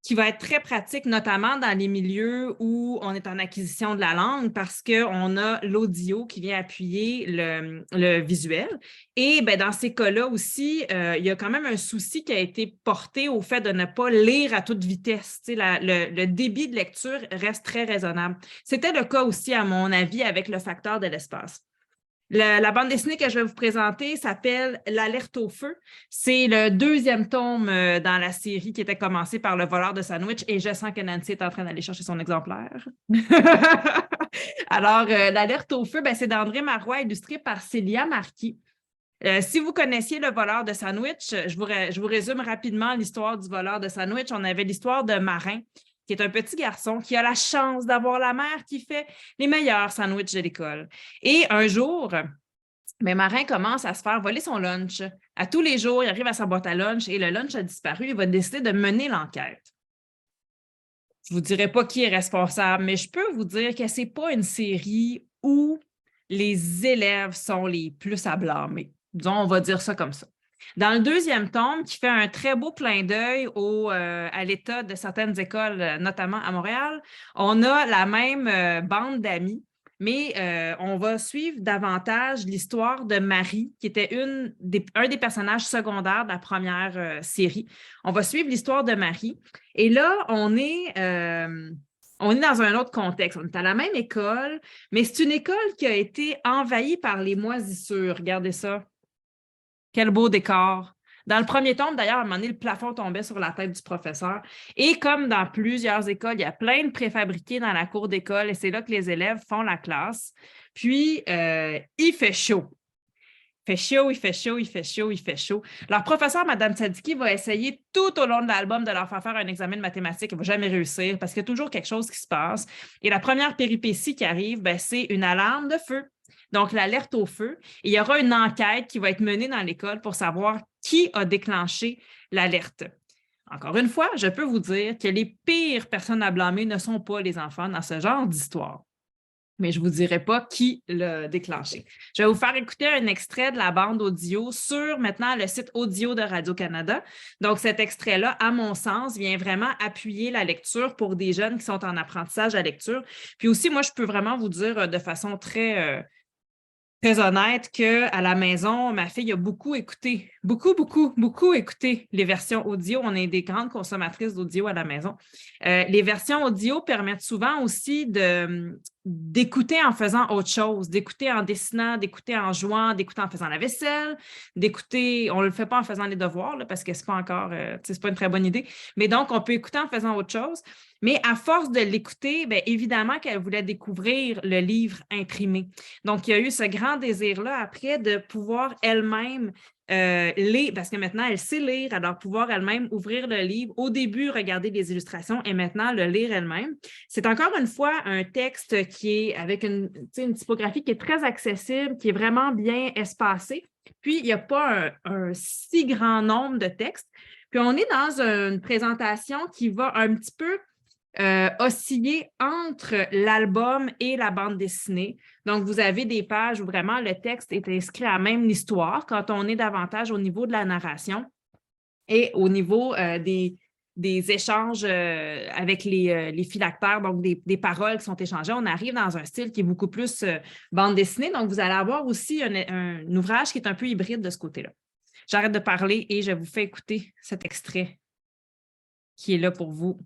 qui va être très pratique, notamment dans les milieux où on est en acquisition de la langue parce qu'on a l'audio qui vient appuyer le visuel. Et dans ces cas-là aussi, il y a quand même un souci qui a été porté au fait de ne pas lire à toute vitesse. Tu sais, le débit de lecture reste très raisonnable. C'était le cas aussi, à mon avis, avec le facteur de l'espace. La bande dessinée que je vais vous présenter s'appelle L'Alerte au feu. C'est le 2e tome dans la série qui était commencée par Le voleur de sandwich et je sens que Nancy est en train d'aller chercher son exemplaire. Alors, L'Alerte au feu, c'est d'André Marois, illustré par Célia Marquis. Si vous connaissiez le voleur de sandwich, je vous résume rapidement l'histoire du voleur de sandwich. On avait l'histoire de Marin, qui est un petit garçon qui a la chance d'avoir la mère qui fait les meilleurs sandwichs de l'école. Et un jour, Marin commence à se faire voler son lunch. À tous les jours, il arrive à sa boîte à lunch et le lunch a disparu. Il va décider de mener l'enquête. Je ne vous dirai pas qui est responsable, mais je peux vous dire que ce n'est pas une série où les élèves sont les plus à blâmer. Disons, on va dire ça comme ça. Dans le deuxième tome, qui fait un très beau clin d'œil à l'état de certaines écoles, notamment à Montréal, on a la même bande d'amis, mais on va suivre davantage l'histoire de Marie, qui était un des personnages secondaires de la première série. On va suivre l'histoire de Marie. Et là, on est dans un autre contexte. On est à la même école, mais c'est une école qui a été envahie par les moisissures. Regardez ça. Quel beau décor. Dans le premier tome, d'ailleurs, à un moment donné, le plafond tombait sur la tête du professeur. Et comme dans plusieurs écoles, il y a plein de préfabriqués dans la cour d'école et c'est là que les élèves font la classe. Puis, il fait chaud. Il fait chaud, il fait chaud, il fait chaud, il fait chaud. Leur professeur, Mme Sadiki, va essayer tout au long de l'album de leur faire un examen de mathématiques. Elle ne va jamais réussir parce qu'il y a toujours quelque chose qui se passe. Et la première péripétie qui arrive, c'est une alarme de feu. Donc, l'alerte au feu. Et il y aura une enquête qui va être menée dans l'école pour savoir qui a déclenché l'alerte. Encore une fois, je peux vous dire que les pires personnes à blâmer ne sont pas les enfants dans ce genre d'histoire. Mais je ne vous dirai pas qui l'a déclenché. Je vais vous faire écouter un extrait de la bande audio sur maintenant le site audio de Radio-Canada. Donc, cet extrait-là, à mon sens, vient vraiment appuyer la lecture pour des jeunes qui sont en apprentissage à lecture. Puis aussi, moi, je peux vraiment vous dire de façon très honnête qu'à la maison, ma fille a beaucoup écouté les versions audio. On est des grandes consommatrices d'audio à la maison. Les versions audio permettent souvent aussi d'écouter en faisant autre chose, d'écouter en dessinant, d'écouter en jouant, d'écouter en faisant la vaisselle, d'écouter, on ne le fait pas en faisant les devoirs, là, parce que ce n'est pas encore, c'est pas une très bonne idée, mais donc on peut écouter en faisant autre chose. Mais à force de l'écouter, bien, évidemment qu'elle voulait découvrir le livre imprimé. Donc, il y a eu ce grand désir-là après de pouvoir elle-même lire, parce que maintenant, elle sait lire, alors pouvoir elle-même ouvrir le livre, au début, regarder les illustrations et maintenant le lire elle-même. C'est encore une fois un texte qui est avec une typographie qui est très accessible, qui est vraiment bien espacée. Puis, il n'y a pas un si grand nombre de textes. Puis, on est dans une présentation qui va un petit peu osciller entre l'album et la bande dessinée. Donc, vous avez des pages où vraiment le texte est inscrit à même l'histoire quand on est davantage au niveau de la narration et au niveau des échanges avec les phylactères, donc des paroles qui sont échangées. On arrive dans un style qui est beaucoup plus bande dessinée. Donc, vous allez avoir aussi un ouvrage qui est un peu hybride de ce côté-là. J'arrête de parler et je vous fais écouter cet extrait qui est là pour vous.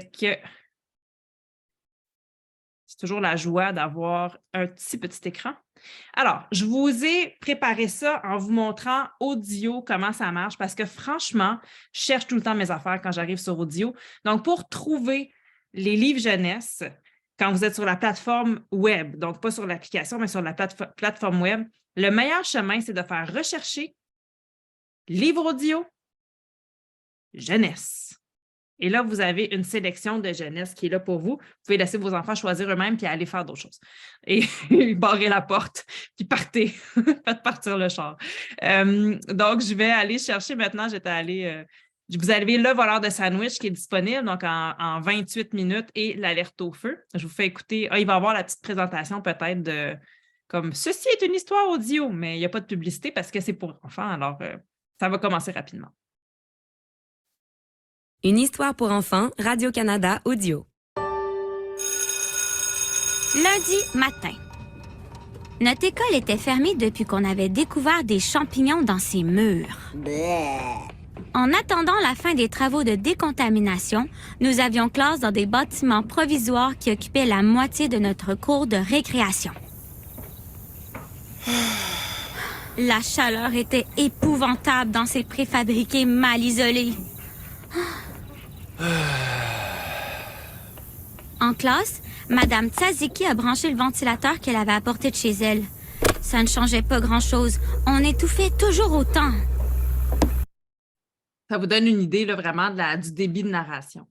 C'est toujours la joie d'avoir un petit écran. Alors, je vous ai préparé ça en vous montrant audio, comment ça marche, parce que franchement, je cherche tout le temps mes affaires quand j'arrive sur audio. Donc, pour trouver les livres jeunesse, quand vous êtes sur la plateforme web, donc pas sur l'application, mais sur la plateforme web, le meilleur chemin, c'est de faire rechercher livre audio jeunesse. Et là, vous avez une sélection de jeunesse qui est là pour vous. Vous pouvez laisser vos enfants choisir eux-mêmes puis aller faire d'autres choses. Et barrer la porte, puis partez. Faites partir le char. Donc, je vais aller chercher maintenant, vous avez le voleur de sandwich qui est disponible, donc en 28 minutes et l'alerte au feu. Je vous fais écouter. Il va y avoir la petite présentation peut-être comme « Ceci est une histoire audio », mais il n'y a pas de publicité parce que c'est pour enfants, alors ça va commencer rapidement. Une histoire pour enfants, Radio-Canada Audio. Lundi matin. Notre école était fermée depuis qu'on avait découvert des champignons dans ses murs. En attendant la fin des travaux de décontamination, nous avions classe dans des bâtiments provisoires qui occupaient la moitié de notre cour de récréation. La chaleur était épouvantable dans ces préfabriqués mal isolés. En classe, Madame Tzaziki a branché le ventilateur qu'elle avait apporté de chez elle. Ça ne changeait pas grand-chose. On étouffait toujours autant. Ça vous donne une idée là, vraiment du débit de narration.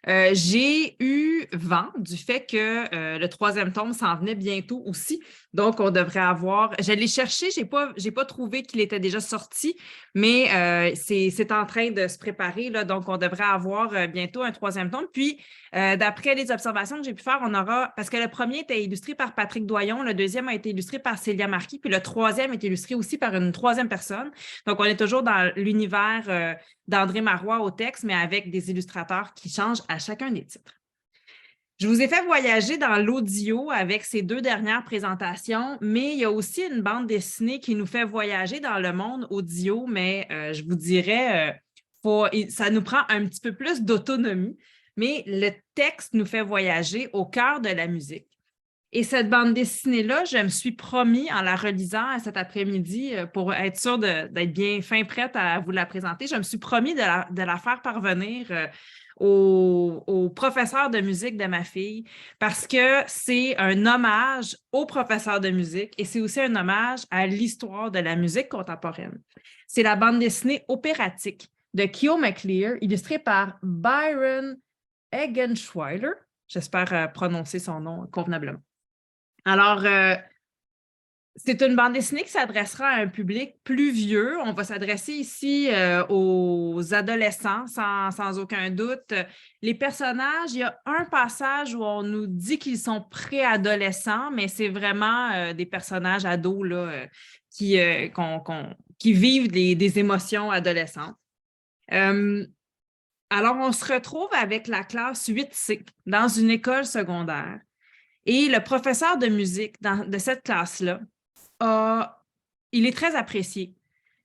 J'ai eu vent du fait que le troisième tome s'en venait bientôt aussi. Donc, on devrait avoir... Je l'ai cherché, je n'ai pas trouvé qu'il était déjà sorti, mais c'est en train de se préparer. Là, donc, on devrait avoir bientôt un troisième tome. Puis, d'après les observations que j'ai pu faire, on aura... Parce que le premier était illustré par Patrick Doyon, le deuxième a été illustré par Célia Marquis, puis le troisième est illustré aussi par une troisième personne. Donc, on est toujours dans l'univers d'André Marois au texte, mais avec des illustrateurs qui changent à chacun des titres. Je vous ai fait voyager dans l'audio avec ces 2 dernières présentations, mais il y a aussi une bande dessinée qui nous fait voyager dans le monde audio, mais je vous dirais, ça nous prend un petit peu plus d'autonomie, mais le texte nous fait voyager au cœur de la musique. Et cette bande dessinée-là, je me suis promis en la relisant cet après-midi pour être sûre d'être bien fin prête à vous la présenter. Je me suis promis de la faire parvenir au professeur de musique de ma fille parce que c'est un hommage au professeur de musique et c'est aussi un hommage à l'histoire de la musique contemporaine. C'est la bande dessinée opératique de Kyo McClear, illustrée par Byron Eggenschweiler. J'espère prononcer son nom convenablement. Alors, c'est une bande dessinée qui s'adressera à un public plus vieux. On va s'adresser ici aux adolescents, sans aucun doute. Les personnages, il y a un passage où on nous dit qu'ils sont préadolescents, mais c'est vraiment des personnages ados là, qui vivent des émotions adolescentes. Alors, on se retrouve avec la classe 8C dans une école secondaire. Et le professeur de musique de cette classe-là, il est très apprécié,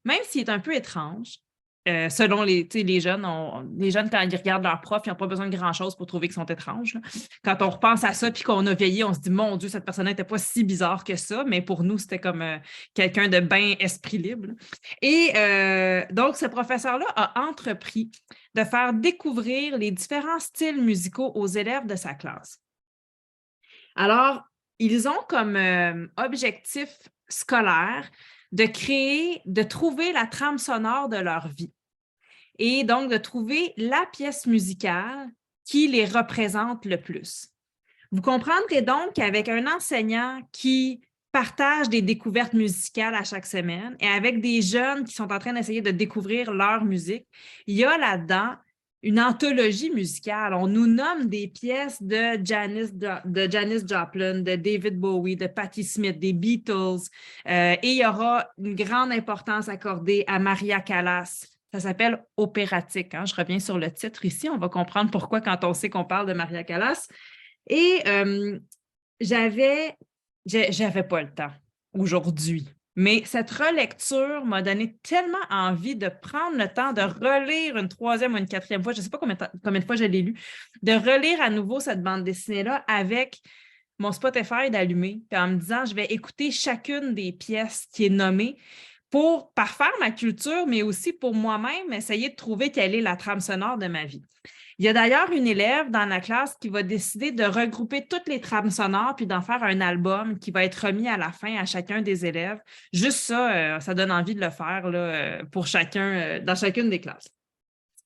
même s'il est un peu étrange. Selon les jeunes, les jeunes, quand ils regardent leur prof, ils n'ont pas besoin de grand-chose pour trouver qu'ils sont étranges. Là. Quand on repense à ça puis qu'on a vieilli, on se dit, mon Dieu, cette personne n'était pas si bizarre que ça, mais pour nous, c'était comme quelqu'un de bien esprit libre. Et donc, ce professeur-là a entrepris de faire découvrir les différents styles musicaux aux élèves de sa classe. Alors, ils ont comme objectif scolaire de trouver la trame sonore de leur vie et donc de trouver la pièce musicale qui les représente le plus. Vous comprendrez donc qu'avec un enseignant qui partage des découvertes musicales à chaque semaine et avec des jeunes qui sont en train d'essayer de découvrir leur musique, il y a là-dedans une anthologie musicale. On nous nomme des pièces de Janis Joplin, de David Bowie, de Patti Smith, des Beatles, et il y aura une grande importance accordée à Maria Callas. Ça s'appelle Opératique. Hein? Je reviens sur le titre ici. On va comprendre pourquoi quand on sait qu'on parle de Maria Callas. Et j'avais pas le temps aujourd'hui. Mais cette relecture m'a donné tellement envie de prendre le temps de relire une troisième ou une quatrième fois, je ne sais pas combien de fois je l'ai lu, de relire à nouveau cette bande dessinée-là avec mon Spotify d'allumé, puis en me disant, je vais écouter chacune des pièces qui est nommée pour parfaire ma culture, mais aussi pour moi-même essayer de trouver quelle est la trame sonore de ma vie. Il y a d'ailleurs une élève dans la classe qui va décider de regrouper toutes les trames sonores puis d'en faire un album qui va être remis à la fin à chacun des élèves. Juste ça, ça donne envie de le faire là, pour chacun, dans chacune des classes.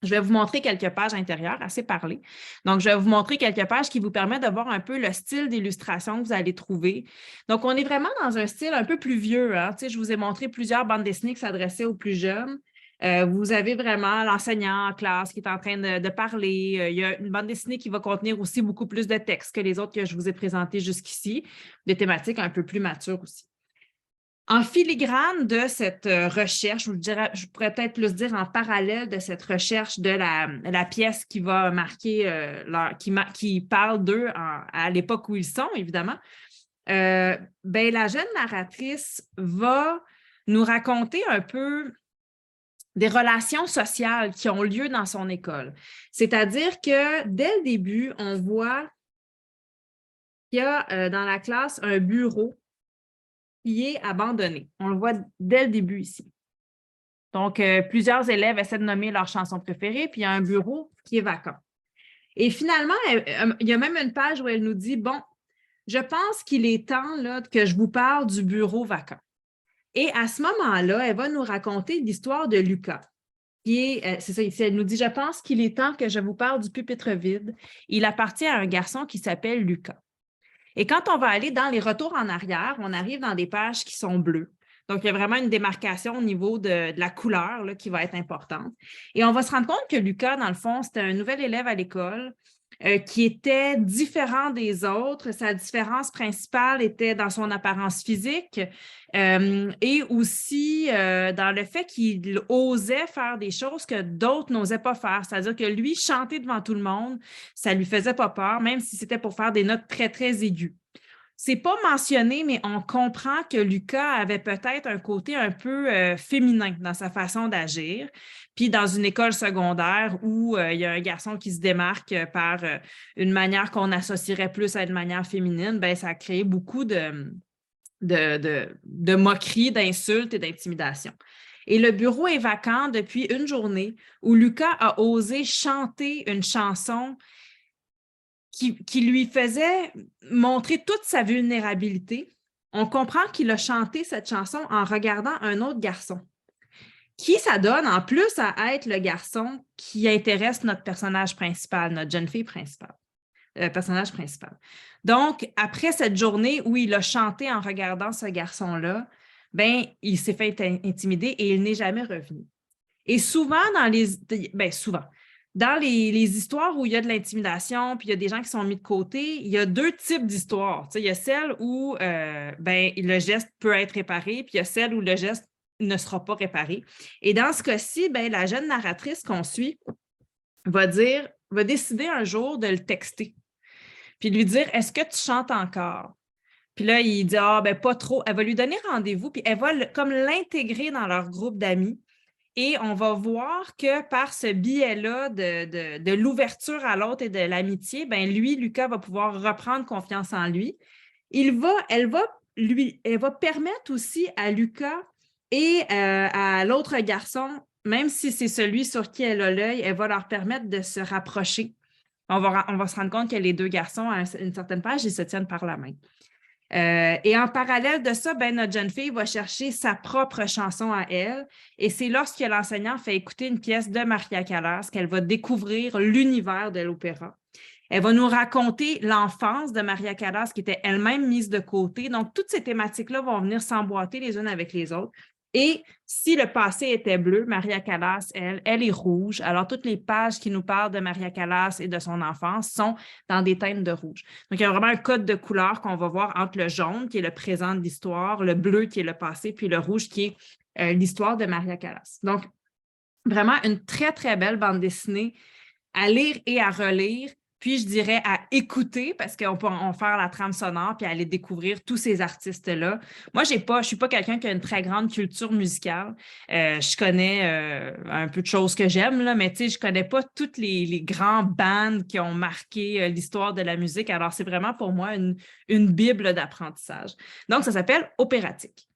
Je vais vous montrer quelques pages intérieures, assez parlées. Donc, je vais vous montrer quelques pages qui vous permettent de voir un peu le style d'illustration que vous allez trouver. Donc, on est vraiment dans un style un peu plus vieux. Hein? Tu sais, je vous ai montré plusieurs bandes dessinées qui s'adressaient aux plus jeunes. Vous avez vraiment l'enseignant en classe qui est en train de parler. Il y a une bande dessinée qui va contenir aussi beaucoup plus de textes que les autres que je vous ai présentés jusqu'ici, des thématiques un peu plus matures aussi. En filigrane de cette recherche, je pourrais peut-être plus dire en parallèle de cette recherche de la pièce qui va marquer, qui parle d'eux à l'époque où ils sont, évidemment, la jeune narratrice va nous raconter un peu des relations sociales qui ont lieu dans son école. C'est-à-dire que dès le début, on voit qu'il y a dans la classe un bureau qui est abandonné. On le voit dès le début ici. Donc, plusieurs élèves essaient de nommer leur chanson préférée, puis il y a un bureau qui est vacant. Et finalement, il y a même une page où elle nous dit, bon, je pense qu'il est temps là, que je vous parle du bureau vacant. Et à ce moment-là, elle va nous raconter l'histoire de Lucas. C'est ça ici, elle nous dit « Je pense qu'il est temps que je vous parle du pupitre vide. Il appartient à un garçon qui s'appelle Lucas. » Et quand on va aller dans les retours en arrière, on arrive dans des pages qui sont bleues. Donc, il y a vraiment une démarcation au niveau de la couleur là, qui va être importante. Et on va se rendre compte que Lucas, dans le fond, c'était un nouvel élève à l'école qui était différent des autres. Sa différence principale était dans son apparence physique et aussi dans le fait qu'il osait faire des choses que d'autres n'osaient pas faire. C'est-à-dire que lui, chanter devant tout le monde, ça ne lui faisait pas peur, même si c'était pour faire des notes très, très aiguës. C'est pas mentionné, mais on comprend que Lucas avait peut-être un côté un peu féminin dans sa façon d'agir. Puis dans une école secondaire où il y a un garçon qui se démarque par une manière qu'on associerait plus à une manière féminine, bien, ça a créé beaucoup de moqueries, d'insultes et d'intimidation. Et le bureau est vacant depuis une journée où Lucas a osé chanter une chanson qui lui faisait montrer toute sa vulnérabilité. On comprend qu'il a chanté cette chanson en regardant un autre garçon. Qui ça donne en plus à être le garçon qui intéresse notre personnage principal, notre jeune fille principale, personnage principal. Donc, après cette journée où il a chanté en regardant ce garçon-là, ben, il s'est fait intimider et il n'est jamais revenu. Et souvent, dans les histoires où il y a de l'intimidation, puis il y a des gens qui sont mis de côté, il y a deux types d'histoires. Il y a celle où le geste peut être réparé, puis il y a celle où le geste ne sera pas réparé. Et dans ce cas-ci, la jeune narratrice qu'on suit va décider un jour de le texter, puis lui dire « Est-ce que tu chantes encore? » Puis là, il dit « Ah, pas trop. » Elle va lui donner rendez-vous, puis elle va comme l'intégrer dans leur groupe d'amis. Et on va voir que par ce biais-là de l'ouverture à l'autre et de l'amitié, lui, Lucas, va pouvoir reprendre confiance en lui. Elle va permettre aussi à Lucas et à l'autre garçon, même si c'est celui sur qui elle a l'œil, elle va leur permettre de se rapprocher. On va se rendre compte que les deux garçons, à une certaine page, ils se tiennent par la main. Et en parallèle de ça, notre jeune fille va chercher sa propre chanson à elle. Et c'est lorsque l'enseignant fait écouter une pièce de Maria Callas qu'elle va découvrir l'univers de l'opéra. Elle va nous raconter l'enfance de Maria Callas qui était elle-même mise de côté. Donc, toutes ces thématiques-là vont venir s'emboîter les unes avec les autres. Et si le passé était bleu, Maria Callas, elle est rouge. Alors, toutes les pages qui nous parlent de Maria Callas et de son enfance sont dans des teintes de rouge. Donc, il y a vraiment un code de couleur qu'on va voir entre le jaune, qui est le présent de l'histoire, le bleu, qui est le passé, puis le rouge, qui est l'histoire de Maria Callas. Donc, vraiment une très, très belle bande dessinée à lire et à relire. Puis, je dirais à écouter parce qu'on peut faire la trame sonore puis aller découvrir tous ces artistes-là. Moi, je ne suis pas quelqu'un qui a une très grande culture musicale. Je connais un peu de choses que j'aime, là, mais je ne connais pas toutes les grands bands qui ont marqué l'histoire de la musique. Alors, c'est vraiment pour moi une bible d'apprentissage. Donc, ça s'appelle Opératique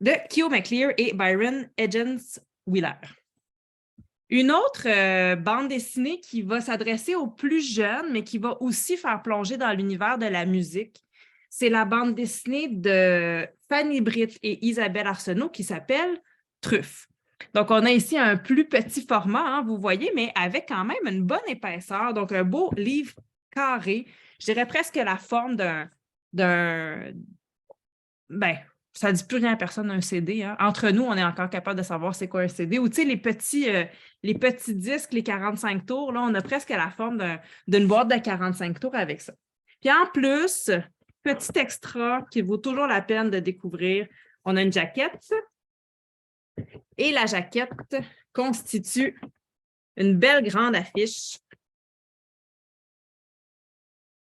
de Kyo McClear et Byron Higgins Wheeler. Une autre bande dessinée qui va s'adresser aux plus jeunes, mais qui va aussi faire plonger dans l'univers de la musique, c'est la bande dessinée de Fanny Britt et Isabelle Arsenault qui s'appelle Truffe. Donc, on a ici un plus petit format, vous voyez, mais avec quand même une bonne épaisseur. Donc, un beau livre carré. Je dirais presque la forme ça ne dit plus rien à personne d'un CD. Hein. Entre nous, on est encore capable de savoir c'est quoi un CD. Ou tu sais, les petits disques, les 45 tours, là, on a presque la forme d'une boîte de 45 tours avec ça. Puis en plus, petit extra qui vaut toujours la peine de découvrir, on a une jaquette. Et la jaquette constitue une belle grande affiche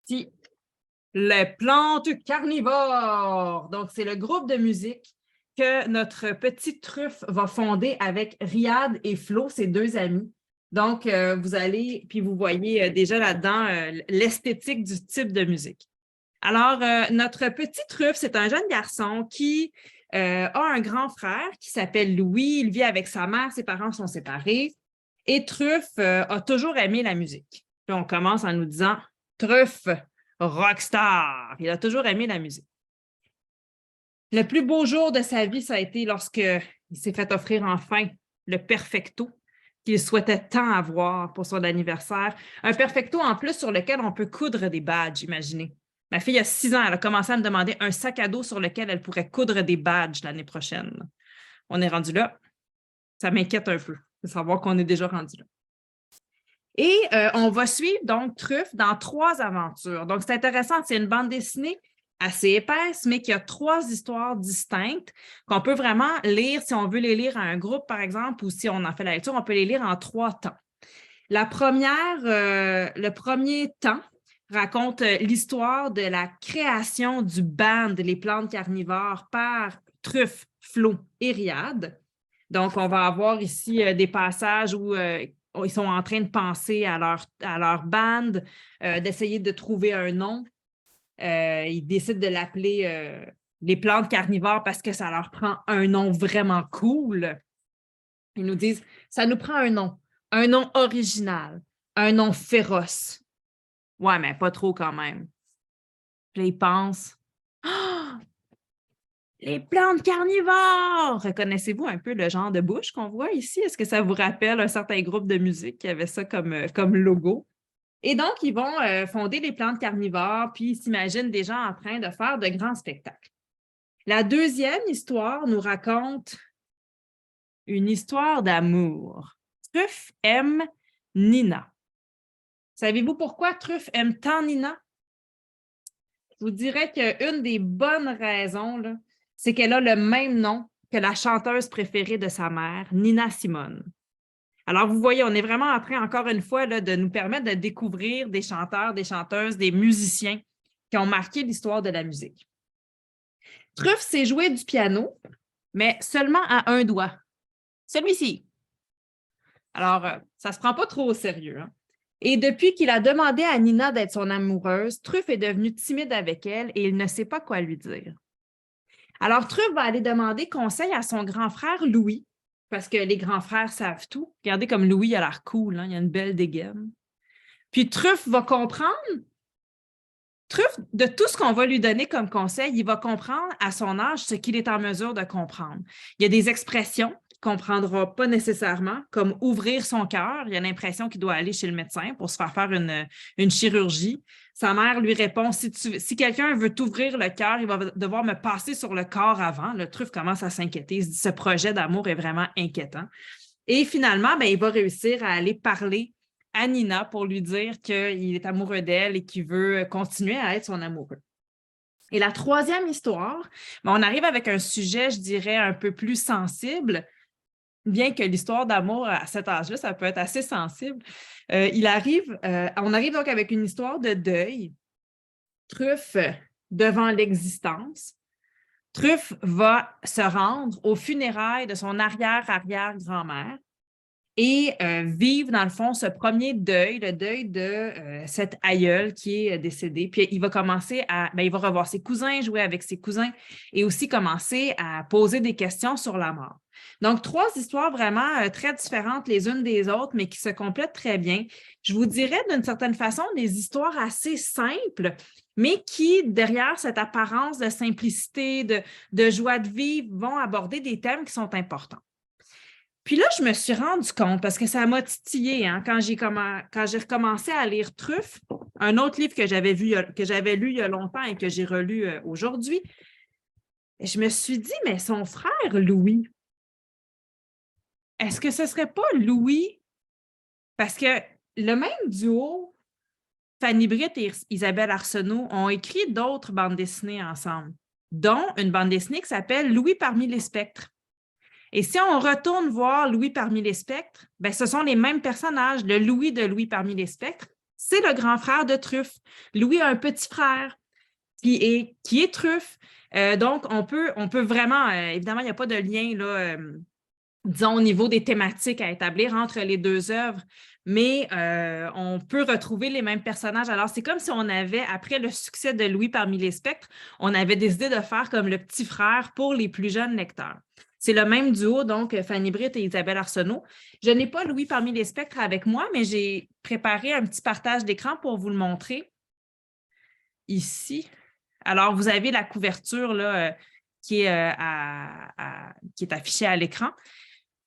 qui les plantes carnivores. Donc, c'est le groupe de musique que notre petite Truffe va fonder avec Riyad et Flo, ses deux amis. Donc, vous voyez déjà là-dedans l'esthétique du type de musique. Alors, notre petit Truffe, c'est un jeune garçon qui a un grand frère qui s'appelle Louis. Il vit avec sa mère, ses parents sont séparés. Et Truffe a toujours aimé la musique. Puis on commence en nous disant « Truffe ». Rockstar. Il a toujours aimé la musique. Le plus beau jour de sa vie, ça a été lorsqu'il s'est fait offrir enfin le perfecto qu'il souhaitait tant avoir pour son anniversaire. Un perfecto en plus sur lequel on peut coudre des badges, imaginez. Ma fille a 6 ans, elle a commencé à me demander un sac à dos sur lequel elle pourrait coudre des badges l'année prochaine. On est rendu là. Ça m'inquiète un peu de savoir qu'on est déjà rendu là. Et on va suivre donc Truffe dans 3 aventures. Donc, c'est intéressant, c'est une bande dessinée assez épaisse, mais qui a 3 histoires distinctes qu'on peut vraiment lire si on veut les lire à un groupe, par exemple, ou si on en fait la lecture, on peut les lire en 3 temps. La première, le premier temps raconte l'histoire de la création du band Les Plantes Carnivores par Truffe, Flo et Riyad. Donc, on va avoir ici des passages où ils sont en train de penser à leur band, d'essayer de trouver un nom. Ils décident de l'appeler les plantes carnivores parce que ça leur prend un nom vraiment cool. Ils nous disent, ça nous prend un nom original, un nom féroce. Ouais, mais pas trop quand même. Puis là, ils pensent, ah! Les plantes carnivores! Reconnaissez-vous un peu le genre de bouche qu'on voit ici? Est-ce que ça vous rappelle un certain groupe de musique qui avait ça comme logo? Et donc, ils vont fonder les plantes carnivores, puis ils s'imaginent des gens en train de faire de grands spectacles. La deuxième histoire nous raconte une histoire d'amour. Truffe aime Nina. Savez-vous pourquoi Truffe aime tant Nina? Je vous dirais qu'une des bonnes raisons, là, c'est qu'elle a le même nom que la chanteuse préférée de sa mère, Nina Simone. Alors, vous voyez, on est vraiment en train, encore une fois, là, de nous permettre de découvrir des chanteurs, des chanteuses, des musiciens qui ont marqué l'histoire de la musique. Truffe sait jouer du piano, mais seulement à un doigt. Celui-ci. Alors, ça ne se prend pas trop au sérieux. Hein? Et depuis qu'il a demandé à Nina d'être son amoureuse, Truffe est devenu timide avec elle et il ne sait pas quoi lui dire. Alors, Truffe va aller demander conseil à son grand frère Louis, parce que les grands frères savent tout. Regardez comme Louis a l'air cool, hein? Il a une belle dégaine. Puis Truffe va comprendre. Truffe, de tout ce qu'on va lui donner comme conseil, il va comprendre à son âge ce qu'il est en mesure de comprendre. Il y a des expressions qu'il ne comprendra pas nécessairement, comme ouvrir son cœur. Il a l'impression qu'il doit aller chez le médecin pour se faire une chirurgie. Sa mère lui répond, si quelqu'un veut t'ouvrir le cœur, il va devoir me passer sur le corps avant. Le Truffe commence à s'inquiéter. Il se dit, ce projet d'amour est vraiment inquiétant. Et finalement, il va réussir à aller parler à Nina pour lui dire qu'il est amoureux d'elle et qu'il veut continuer à être son amoureux. Et la troisième histoire, on arrive avec un sujet, je dirais, un peu plus sensible, bien que l'histoire d'amour à cet âge-là, ça peut être assez sensible. On arrive donc avec une histoire de deuil. Truffe devant l'existence. Truffe va se rendre aux funérailles de son arrière-arrière-grand-mère et vivre, dans le fond, ce premier deuil, le deuil de cette aïeule qui est décédée. Puis il va commencer il va revoir ses cousins, jouer avec ses cousins et aussi commencer à poser des questions sur la mort. Donc, 3 histoires vraiment très différentes les unes des autres, mais qui se complètent très bien. Je vous dirais, d'une certaine façon, des histoires assez simples, mais qui, derrière cette apparence de simplicité, de joie de vivre, vont aborder des thèmes qui sont importants. Puis là, je me suis rendu compte, parce que ça m'a titillé, hein, quand j'ai recommencé à lire Truffe, un autre livre que j'avais lu il y a longtemps et que j'ai relu aujourd'hui, je me suis dit, mais son frère Louis, est-ce que ce ne serait pas Louis? Parce que le même duo, Fanny Britt et Isabelle Arsenault, ont écrit d'autres bandes dessinées ensemble, dont une bande dessinée qui s'appelle Louis parmi les spectres. Et si on retourne voir Louis parmi les spectres, ce sont les mêmes personnages. Le Louis de Louis parmi les spectres, c'est le grand frère de Truffe. Louis a un petit frère qui est Truffe. Donc, on peut vraiment, évidemment, il n'y a pas de lien, là, disons, au niveau des thématiques à établir entre les 2 œuvres, mais on peut retrouver les mêmes personnages. Alors, c'est comme si on avait, après le succès de Louis parmi les spectres, on avait décidé de faire comme le petit frère pour les plus jeunes lecteurs. C'est le même duo, donc Fanny Britt et Isabelle Arsenault. Je n'ai pas Louis parmi les spectres avec moi, mais j'ai préparé un petit partage d'écran pour vous le montrer ici. Alors, vous avez la couverture là, qui est, qui est affiché à l'écran.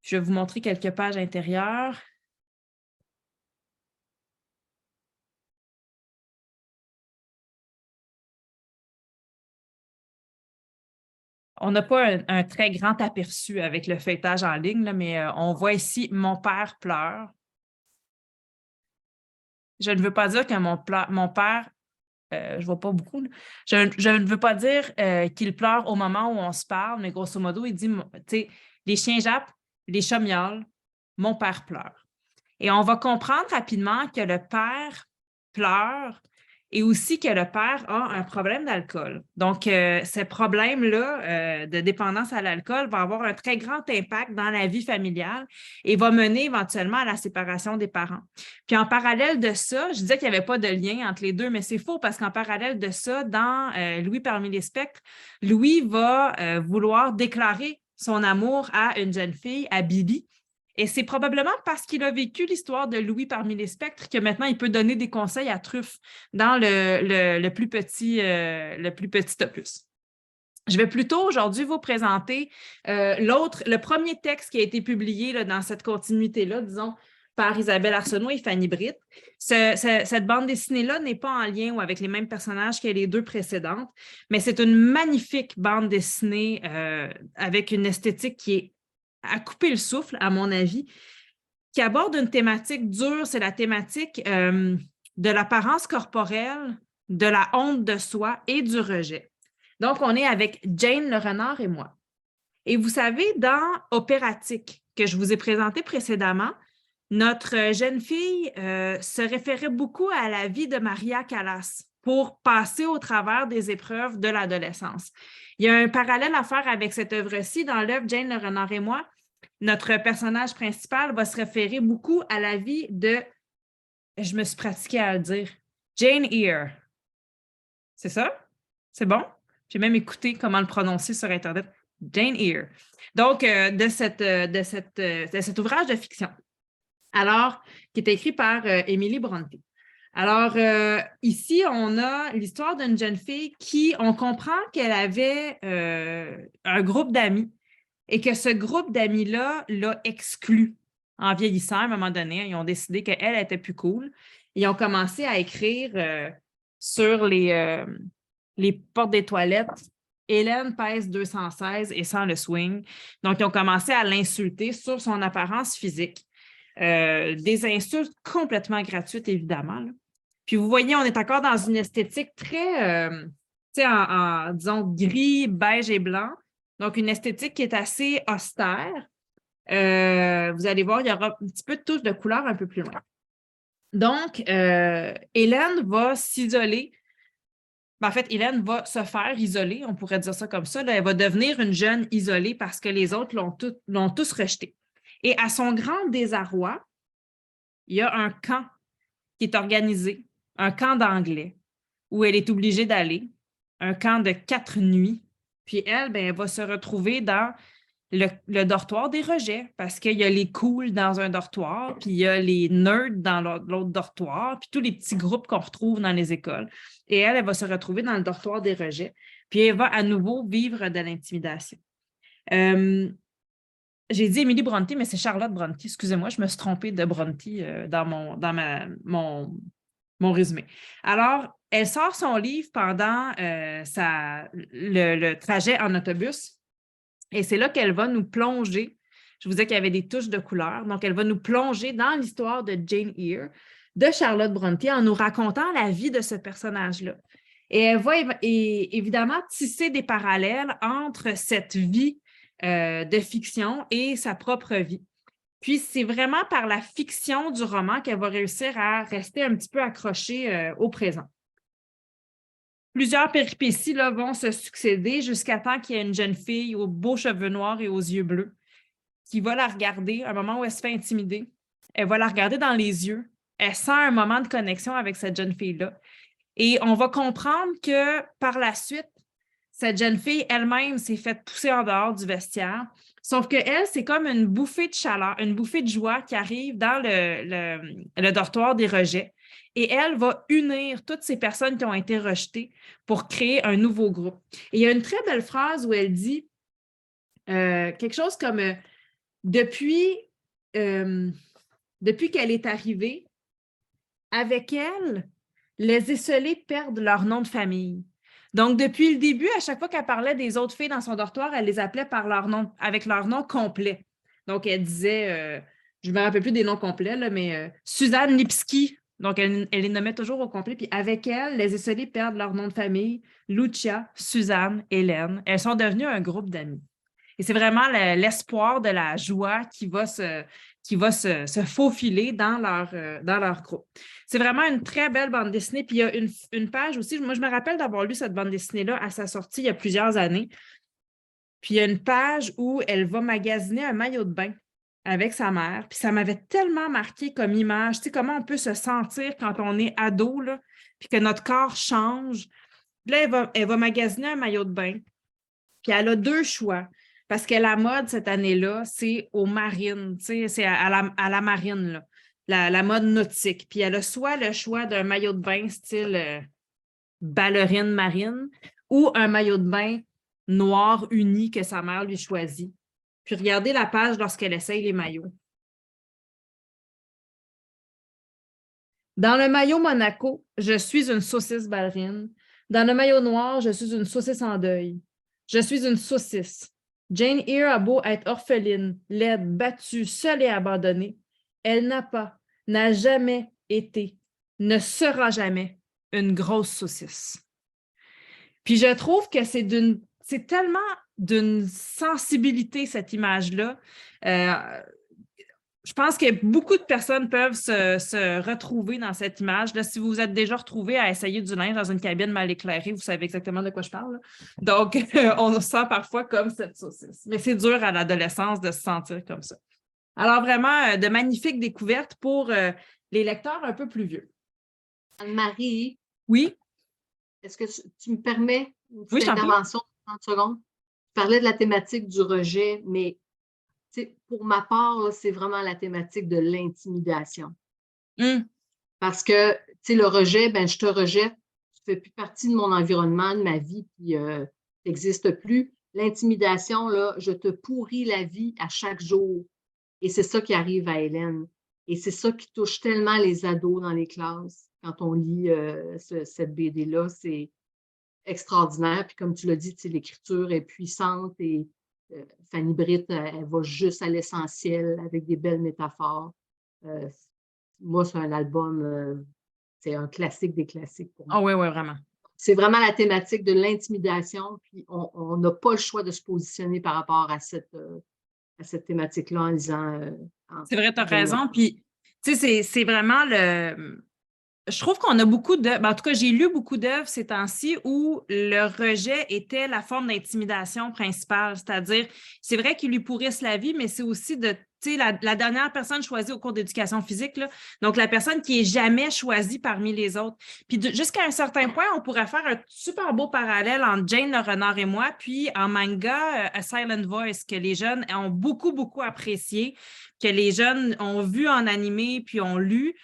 Je vais vous montrer quelques pages intérieures. On n'a pas un très grand aperçu avec le feuilletage en ligne, là, mais on voit ici « Mon père pleure ». Je ne veux pas dire que mon père, je ne vois pas beaucoup, je ne veux pas dire qu'il pleure au moment où on se parle, mais grosso modo, il dit, tu sais, les chiens jappent, les chats miaulent, mon père pleure. Et on va comprendre rapidement que le père pleure et aussi que le père a un problème d'alcool. Donc, ce problème-là de dépendance à l'alcool va avoir un très grand impact dans la vie familiale et va mener éventuellement à la séparation des parents. Puis en parallèle de ça, je disais qu'il n'y avait pas de lien entre les deux, mais c'est faux parce qu'en parallèle de ça, dans Louis parmi les spectres, Louis va vouloir déclarer son amour à une jeune fille, à Bibi. Et c'est probablement parce qu'il a vécu l'histoire de Louis parmi les spectres que maintenant il peut donner des conseils à Truffe dans le plus petit opus. Je vais plutôt aujourd'hui vous présenter le premier texte qui a été publié là, dans cette continuité-là, disons, par Isabelle Arsenault et Fanny Britt. Cette bande dessinée-là n'est pas en lien ou avec les mêmes personnages que les deux précédentes, mais c'est une magnifique bande dessinée avec une esthétique qui est à couper le souffle, à mon avis, qui aborde une thématique dure, c'est la thématique de l'apparence corporelle, de la honte de soi et du rejet. Donc, on est avec Jane le renard et moi. Et vous savez, dans Opératique, que je vous ai présenté précédemment, notre jeune fille se référait beaucoup à la vie de Maria Callas pour passer au travers des épreuves de l'adolescence. Il y a un parallèle à faire avec cette œuvre-ci. Dans l'œuvre Jane le renard et moi, notre personnage principal va se référer beaucoup à la vie de, je me suis pratiquée à le dire, Jane Eyre. C'est ça? C'est bon? J'ai même écouté comment le prononcer sur Internet. Jane Eyre. Donc, de cet ouvrage de fiction. Alors, qui est écrit par Emily Brontë. Alors, ici, on a l'histoire d'une jeune fille qui, on comprend qu'elle avait un groupe d'amis et que ce groupe d'amis-là l'a exclue en vieillissant à un moment donné. Ils ont décidé qu'elle était plus cool. Ils ont commencé à écrire sur les portes des toilettes « Hélène pèse 216 et sans le swing ». Donc, ils ont commencé à l'insulter sur son apparence physique. Des insultes complètement gratuites, évidemment, là. Puis vous voyez, on est encore dans une esthétique très, disons, gris, beige et blanc. Donc, une esthétique qui est assez austère. Vous allez voir, il y aura un petit peu de touche de couleur un peu plus loin. Donc, Hélène va s'isoler. Ben, en fait, Hélène va se faire isoler, on pourrait dire ça comme ça. Là, elle va devenir une jeune isolée parce que les autres l'ont tous rejetée. Et à son grand désarroi, il y a un camp qui est organisé, un camp d'anglais, où elle est obligée d'aller, un camp de 4 nuits. Puis elle, ben, elle va se retrouver dans le dortoir des rejets, parce qu'il y a les cools dans un dortoir, puis il y a les nerds dans l'autre dortoir, puis tous les petits groupes qu'on retrouve dans les écoles. Et elle va se retrouver dans le dortoir des rejets, puis elle va à nouveau vivre de l'intimidation. J'ai dit Emily Brontë, mais c'est Charlotte Brontë. Excusez-moi, je me suis trompée de Brontë dans mon résumé. Alors, elle sort son livre pendant le trajet en autobus et c'est là qu'elle va nous plonger. Je vous disais qu'il y avait des touches de couleur. Donc, elle va nous plonger dans l'histoire de Jane Eyre, de Charlotte Brontë, en nous racontant la vie de ce personnage-là. Et elle va évidemment tisser des parallèles entre cette vie de fiction et sa propre vie. Puis, c'est vraiment par la fiction du roman qu'elle va réussir à rester un petit peu accrochée au présent. Plusieurs péripéties là, vont se succéder jusqu'à temps qu'il y ait une jeune fille aux beaux cheveux noirs et aux yeux bleus qui va la regarder, à un moment où elle se fait intimider. Elle va la regarder dans les yeux. Elle sent un moment de connexion avec cette jeune fille-là. Et on va comprendre que par la suite, cette jeune fille elle-même s'est faite pousser en dehors du vestiaire. Sauf qu'elle, c'est comme une bouffée de chaleur, une bouffée de joie qui arrive dans le dortoir des rejets. et elle va unir toutes ces personnes qui ont été rejetées pour créer un nouveau groupe. Et il y a une très belle phrase où elle dit quelque chose comme depuis qu'elle est arrivée, avec elle, les esselés perdent leur nom de famille. Donc, depuis le début, à chaque fois qu'elle parlait des autres filles dans son dortoir, elle les appelait par leur nom, avec leur nom complet. Donc, elle disait, je ne me rappelle plus des noms complets, là, mais Suzanne Lipski. Donc, elle les nommait toujours au complet. Puis avec elle, les esselés perdent leur nom de famille. Lucia, Suzanne, Hélène. Elles sont devenues un groupe d'amis. Et c'est vraiment l'espoir de la joie qui va se faufiler dans leur groupe. C'est vraiment une très belle bande dessinée. Puis il y a une page aussi, moi je me rappelle d'avoir lu cette bande dessinée-là à sa sortie il y a plusieurs années. Puis il y a une page où elle va magasiner un maillot de bain avec sa mère. Puis ça m'avait tellement marqué comme image. Tu sais, comment on peut se sentir quand on est ado, là, puis que notre corps change. Puis là, elle va magasiner un maillot de bain. Puis elle a deux choix. Parce que la mode cette année-là, c'est aux marines, tu sais, c'est à la marine, là, la mode nautique. Puis elle a soit le choix d'un maillot de bain style ballerine marine ou un maillot de bain noir uni que sa mère lui choisit. Puis regardez la page lorsqu'elle essaye les maillots. Dans le maillot Monaco, je suis une saucisse ballerine. Dans le maillot noir, je suis une saucisse en deuil. Je suis une saucisse. Jane Eyre a beau être orpheline, laide, battue, seule et abandonnée, elle n'a jamais été, ne sera jamais une grosse saucisse. Puis je trouve que c'est tellement d'une sensibilité, cette image-là. Je pense que beaucoup de personnes peuvent se retrouver dans cette image. Là, si vous vous êtes déjà retrouvé à essayer du linge dans une cabine mal éclairée, vous savez exactement de quoi je parle. Là. Donc, on se sent parfois comme cette saucisse. Mais c'est dur à l'adolescence de se sentir comme ça. Alors, vraiment, de magnifiques découvertes pour les lecteurs un peu plus vieux. Anne-Marie, Oui? est-ce que tu me permets une Oui, petite intervention de 30 secondes? Tu parlais de la thématique du rejet, mais pour ma part, là, c'est vraiment la thématique de l'intimidation. Parce que, le rejet, ben, je te rejette, tu ne fais plus partie de mon environnement, de ma vie, puis tu n'existes plus. L'intimidation, là, je te pourris la vie à chaque jour. Et c'est ça qui arrive à Hélène. Et c'est ça qui touche tellement les ados dans les classes. Quand on lit cette BD-là, c'est extraordinaire. Puis comme tu l'as dit, l'écriture est puissante et Fanny Britt, elle va juste à l'essentiel avec des belles métaphores. Moi, c'est un album, c'est un classique des classiques pour moi. Ah oui, oui, vraiment. C'est vraiment la thématique de l'intimidation, puis on n'a pas le choix de se positionner par rapport à cette thématique-là en lisant. C'est vrai, tu as raison. Puis, tu sais, c'est vraiment le. Je trouve qu'on a beaucoup d'œuvres, en tout cas, j'ai lu beaucoup d'œuvres ces temps-ci où le rejet était la forme d'intimidation principale. C'est-à-dire, c'est vrai qu'ils lui pourrissent la vie, mais c'est aussi tu sais, la dernière personne choisie au cours d'éducation physique, là, donc la personne qui est jamais choisie parmi les autres. Puis jusqu'à un certain point, on pourrait faire un super beau parallèle entre Jane le renard et moi, puis en manga, A Silent Voice, que les jeunes ont beaucoup, beaucoup apprécié, que les jeunes ont vu en animé, puis ont lu.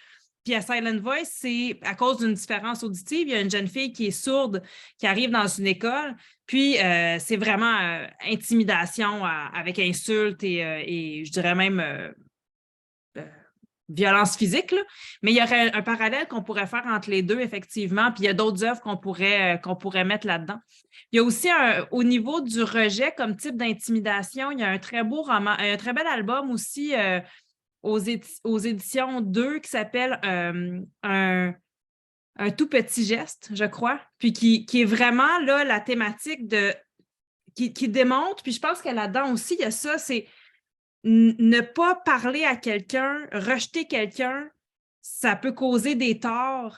Puis à Silent Voice, c'est à cause d'une différence auditive. Il y a une jeune fille qui est sourde, qui arrive dans une école. Puis c'est vraiment intimidation avec insultes et je dirais même violence physique. Là. Mais il y aurait un parallèle qu'on pourrait faire entre les deux, effectivement. Puis il y a d'autres œuvres qu'on pourrait mettre là-dedans. Il y a aussi au niveau du rejet comme type d'intimidation, il y a un très beau roman, un très bel album aussi. Aux éditions 2 qui s'appelle un tout petit geste, je crois, puis qui est vraiment là la thématique qui démontre, puis je pense que là-dedans aussi, il y a ça, c'est ne pas parler à quelqu'un, rejeter quelqu'un, ça peut causer des torts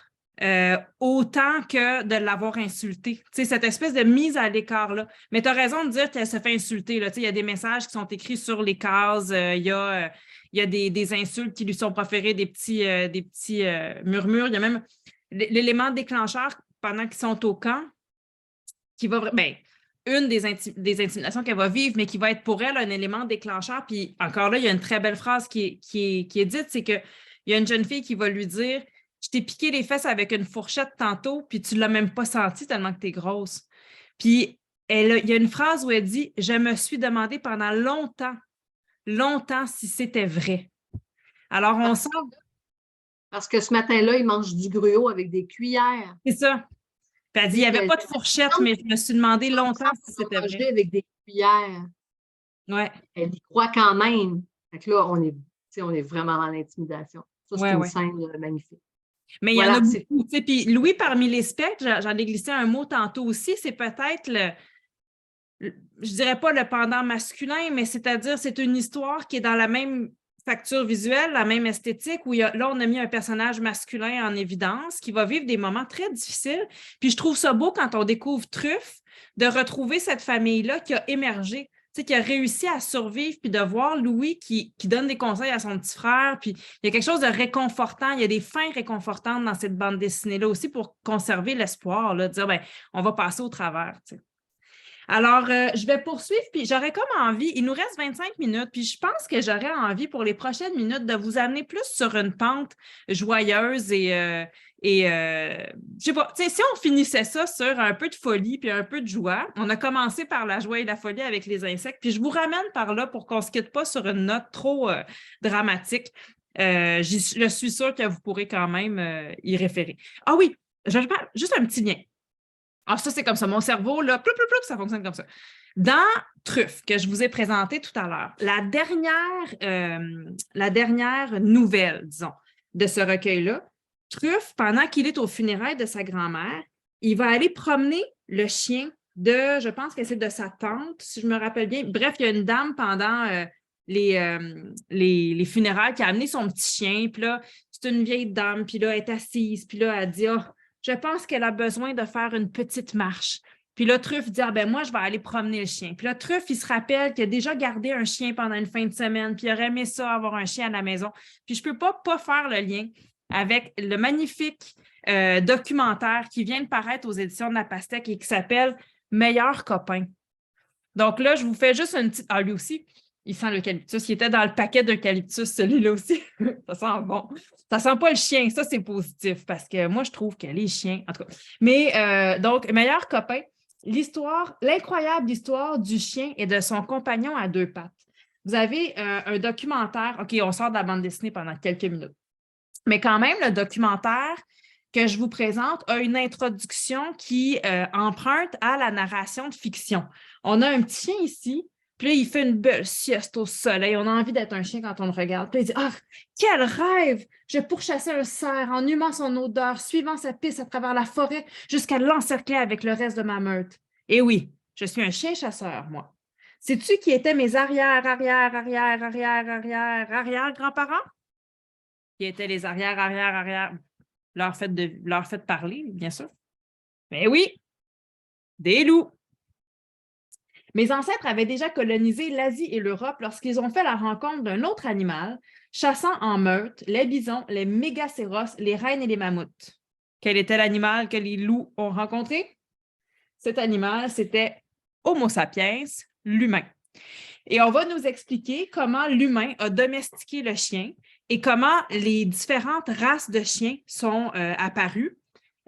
autant que de l'avoir insulté. Tu sais, cette espèce de mise à l'écart-là. Mais tu as raison de dire qu'elle se fait insulter. Là. Tu sais, il y a des messages qui sont écrits sur les cases, il y a des insultes qui lui sont proférées, des petits murmures. Il y a même l'élément déclencheur pendant qu'ils sont au camp qui va... Ben, une des intimidations qu'elle va vivre, mais qui va être pour elle un élément déclencheur. Puis encore là, il y a une très belle phrase qui est dite, c'est qu'il y a une jeune fille qui va lui dire je t'ai piqué les fesses avec une fourchette tantôt, puis tu ne l'as même pas senti tellement que tu es grosse. Puis, il y a une phrase où elle dit « Je me suis demandé pendant longtemps si c'était vrai. » Alors, on sent... Parce que ce matin-là, il mange du gruau avec des cuillères. C'est ça. Puis elle dit, il n'y avait pas de fourchette, mais je me suis demandé longtemps si c'était vrai. Avec des cuillères. Ouais. Elle y croit quand même. Fait que là, on est vraiment dans l'intimidation. Ça, c'est une scène magnifique. Mais il y en a beaucoup. Puis Louis, parmi les spectres, j'en ai glissé un mot tantôt aussi, c'est peut-être je dirais pas le pendant masculin, mais c'est-à-dire c'est une histoire qui est dans la même facture visuelle, la même esthétique, où là, on a mis un personnage masculin en évidence qui va vivre des moments très difficiles. Puis je trouve ça beau quand on découvre Truffe, de retrouver cette famille-là qui a émergé, qui a réussi à survivre, puis de voir Louis qui donne des conseils à son petit frère. Puis il y a quelque chose de réconfortant, il y a des fins réconfortantes dans cette bande dessinée-là aussi pour conserver l'espoir, de dire, ben, on va passer au travers. T'sais. Alors, je vais poursuivre, puis j'aurais comme envie, il nous reste 25 minutes, puis je pense que j'aurais envie pour les prochaines minutes de vous amener plus sur une pente joyeuse et je sais pas, si on finissait ça sur un peu de folie puis un peu de joie, on a commencé par la joie et la folie avec les insectes, puis je vous ramène par là pour qu'on ne se quitte pas sur une note trop dramatique. Je suis sûre que vous pourrez quand même y référer. Ah oui, je vais faire juste un petit lien. Ah, ça, c'est comme ça. Mon cerveau, là, ça fonctionne comme ça. Dans Truffe, que je vous ai présenté tout à l'heure, la dernière nouvelle, disons, de ce recueil-là, Truffe, pendant qu'il est aux funérailles de sa grand-mère, il va aller promener le chien je pense que c'est de sa tante, si je me rappelle bien. Bref, il y a une dame pendant les funérailles qui a amené son petit chien, puis là, c'est une vieille dame, puis là, elle est assise, puis là, elle dit « Oh, je pense qu'elle a besoin de faire une petite marche. » Puis là, Truffe dit « Ah ben moi, je vais aller promener le chien. » Puis là, Truffe, il se rappelle qu'il a déjà gardé un chien pendant une fin de semaine, puis il aurait aimé ça, avoir un chien à la maison. Puis je ne peux pas faire le lien avec le magnifique documentaire qui vient de paraître aux éditions de La Pastèque et qui s'appelle « Meilleur copain ». Donc là, je vous fais juste une petite... Ah, lui aussi, il sent l'eucalyptus. Il était dans le paquet d'eucalyptus, celui-là aussi. Ça sent bon. Ça sent pas le chien. Ça, c'est positif parce que moi, je trouve que les chiens... En tout cas. Mais donc, Meilleur copain, l'incroyable histoire du chien et de son compagnon à deux pattes. Vous avez un documentaire. OK, on sort de la bande dessinée pendant quelques minutes. Mais quand même, le documentaire que je vous présente a une introduction qui emprunte à la narration de fiction. On a un petit chien ici, puis là, il fait une belle sieste au soleil. On a envie d'être un chien quand on le regarde. Puis là, il dit « Ah, quel rêve! Je pourchassais un cerf en humant son odeur, suivant sa piste à travers la forêt jusqu'à l'encercler avec le reste de ma meute. Et oui, je suis un chien chasseur, moi. Sais-tu qui étaient mes arrière-grands-parents? Qui étaient les arrière. Leur fait parler, bien sûr. Mais oui, des loups. Mes ancêtres avaient déjà colonisé l'Asie et l'Europe lorsqu'ils ont fait la rencontre d'un autre animal, chassant en meute les bisons, les mégacéros, les rennes et les mammouths. Quel était l'animal que les loups ont rencontré? Cet animal, c'était Homo sapiens, l'humain. Et on va nous expliquer comment l'humain a domestiqué le chien et comment les différentes races de chiens sont apparues.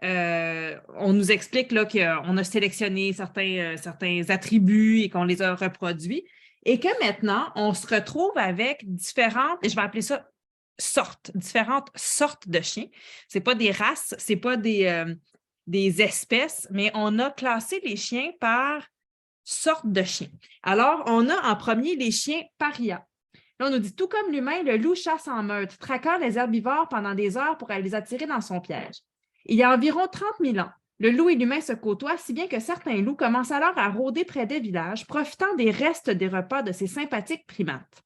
On nous explique là, qu'on a sélectionné certains attributs et qu'on les a reproduits et que maintenant, on se retrouve avec différentes, et je vais appeler ça différentes sortes de chiens. Ce n'est pas des races, ce n'est pas des espèces, mais on a classé les chiens par sortes de chiens. Alors, on a en premier les chiens parias. Là, on nous dit, tout comme l'humain, le loup chasse en meute, traquant les herbivores pendant des heures pour aller les attirer dans son piège. Il y a environ 30 000 ans, le loup et l'humain se côtoient, si bien que certains loups commencent alors à rôder près des villages, profitant des restes des repas de ces sympathiques primates.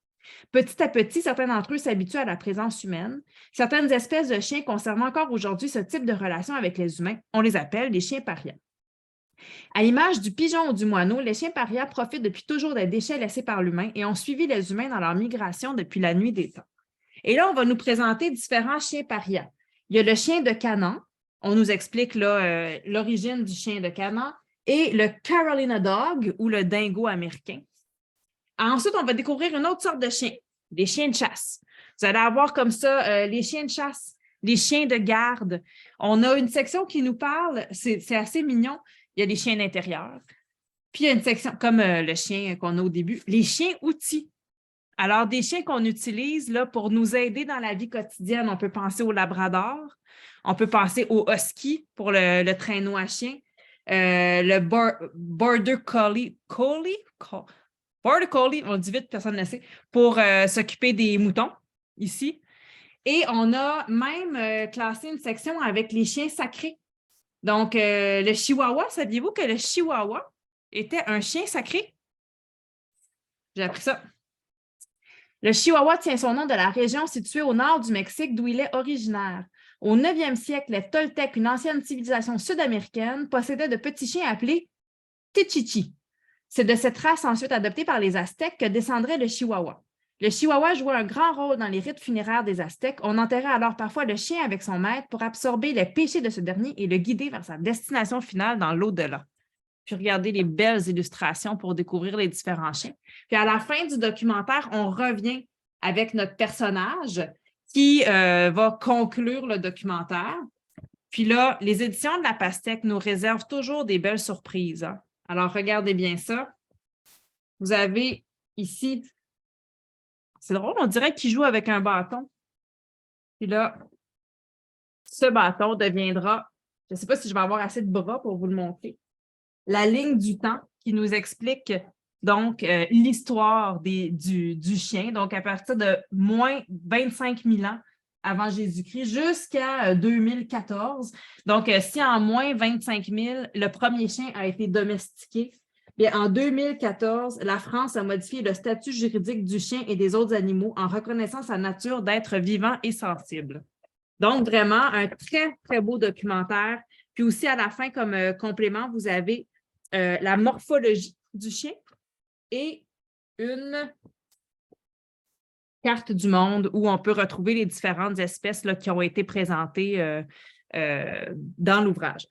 Petit à petit, certains d'entre eux s'habituent à la présence humaine. Certaines espèces de chiens conservent encore aujourd'hui ce type de relation avec les humains. On les appelle les chiens parias. À l'image du pigeon ou du moineau, les chiens parias profitent depuis toujours des déchets laissés par l'humain et ont suivi les humains dans leur migration depuis la nuit des temps. Et là, on va nous présenter différents chiens parias. Il y a le chien de Canaan. On nous explique là, l'origine du chien de Canaan et le Carolina Dog ou le dingo américain. Ensuite, on va découvrir une autre sorte de chien, les chiens de chasse. Vous allez avoir comme ça les chiens de chasse, les chiens de garde. On a une section qui nous parle, c'est assez mignon, il y a des chiens d'intérieur. Puis il y a une section, comme le chien qu'on a au début, les chiens outils. Alors, des chiens qu'on utilise là, pour nous aider dans la vie quotidienne, on peut penser au labrador, on peut penser au husky pour le traîneau à chien, le border collie, border collie, on le dit vite, personne ne le sait, pour s'occuper des moutons, ici. Et on a même classé une section avec les chiens sacrés. Donc, le chihuahua, saviez-vous que le chihuahua était un chien sacré? J'ai appris ça. Le chihuahua tient son nom de la région située au nord du Mexique d'où il est originaire. Au 9e siècle, les Toltecs, une ancienne civilisation sud-américaine, possédaient de petits chiens appelés Techichi. C'est de cette race ensuite adoptée par les Aztèques que descendrait le chihuahua. Le chihuahua jouait un grand rôle dans les rites funéraires des Aztèques. On enterrait alors parfois le chien avec son maître pour absorber les péchés de ce dernier et le guider vers sa destination finale dans l'au-delà. Puis regardez les belles illustrations pour découvrir les différents chiens. Puis à la fin du documentaire, on revient avec notre personnage qui va conclure le documentaire. Puis là, les éditions de La Pastèque nous réservent toujours des belles surprises. Hein? Alors, regardez bien ça. Vous avez ici, c'est drôle, on dirait qu'il joue avec un bâton. Puis là, ce bâton deviendra, je ne sais pas si je vais avoir assez de bras pour vous le montrer, la ligne du temps qui nous explique donc l'histoire du chien, donc à partir de moins 25 000 ans avant Jésus-Christ jusqu'à 2014. Donc, si en moins 25 000, le premier chien a été domestiqué, bien, en 2014, la France a modifié le statut juridique du chien et des autres animaux en reconnaissant sa nature d'être vivant et sensible. Donc, vraiment, un très, très beau documentaire. Puis aussi, à la fin, comme complément, vous avez la morphologie du chien et une carte du monde où on peut retrouver les différentes espèces là, qui ont été présentées dans l'ouvrage.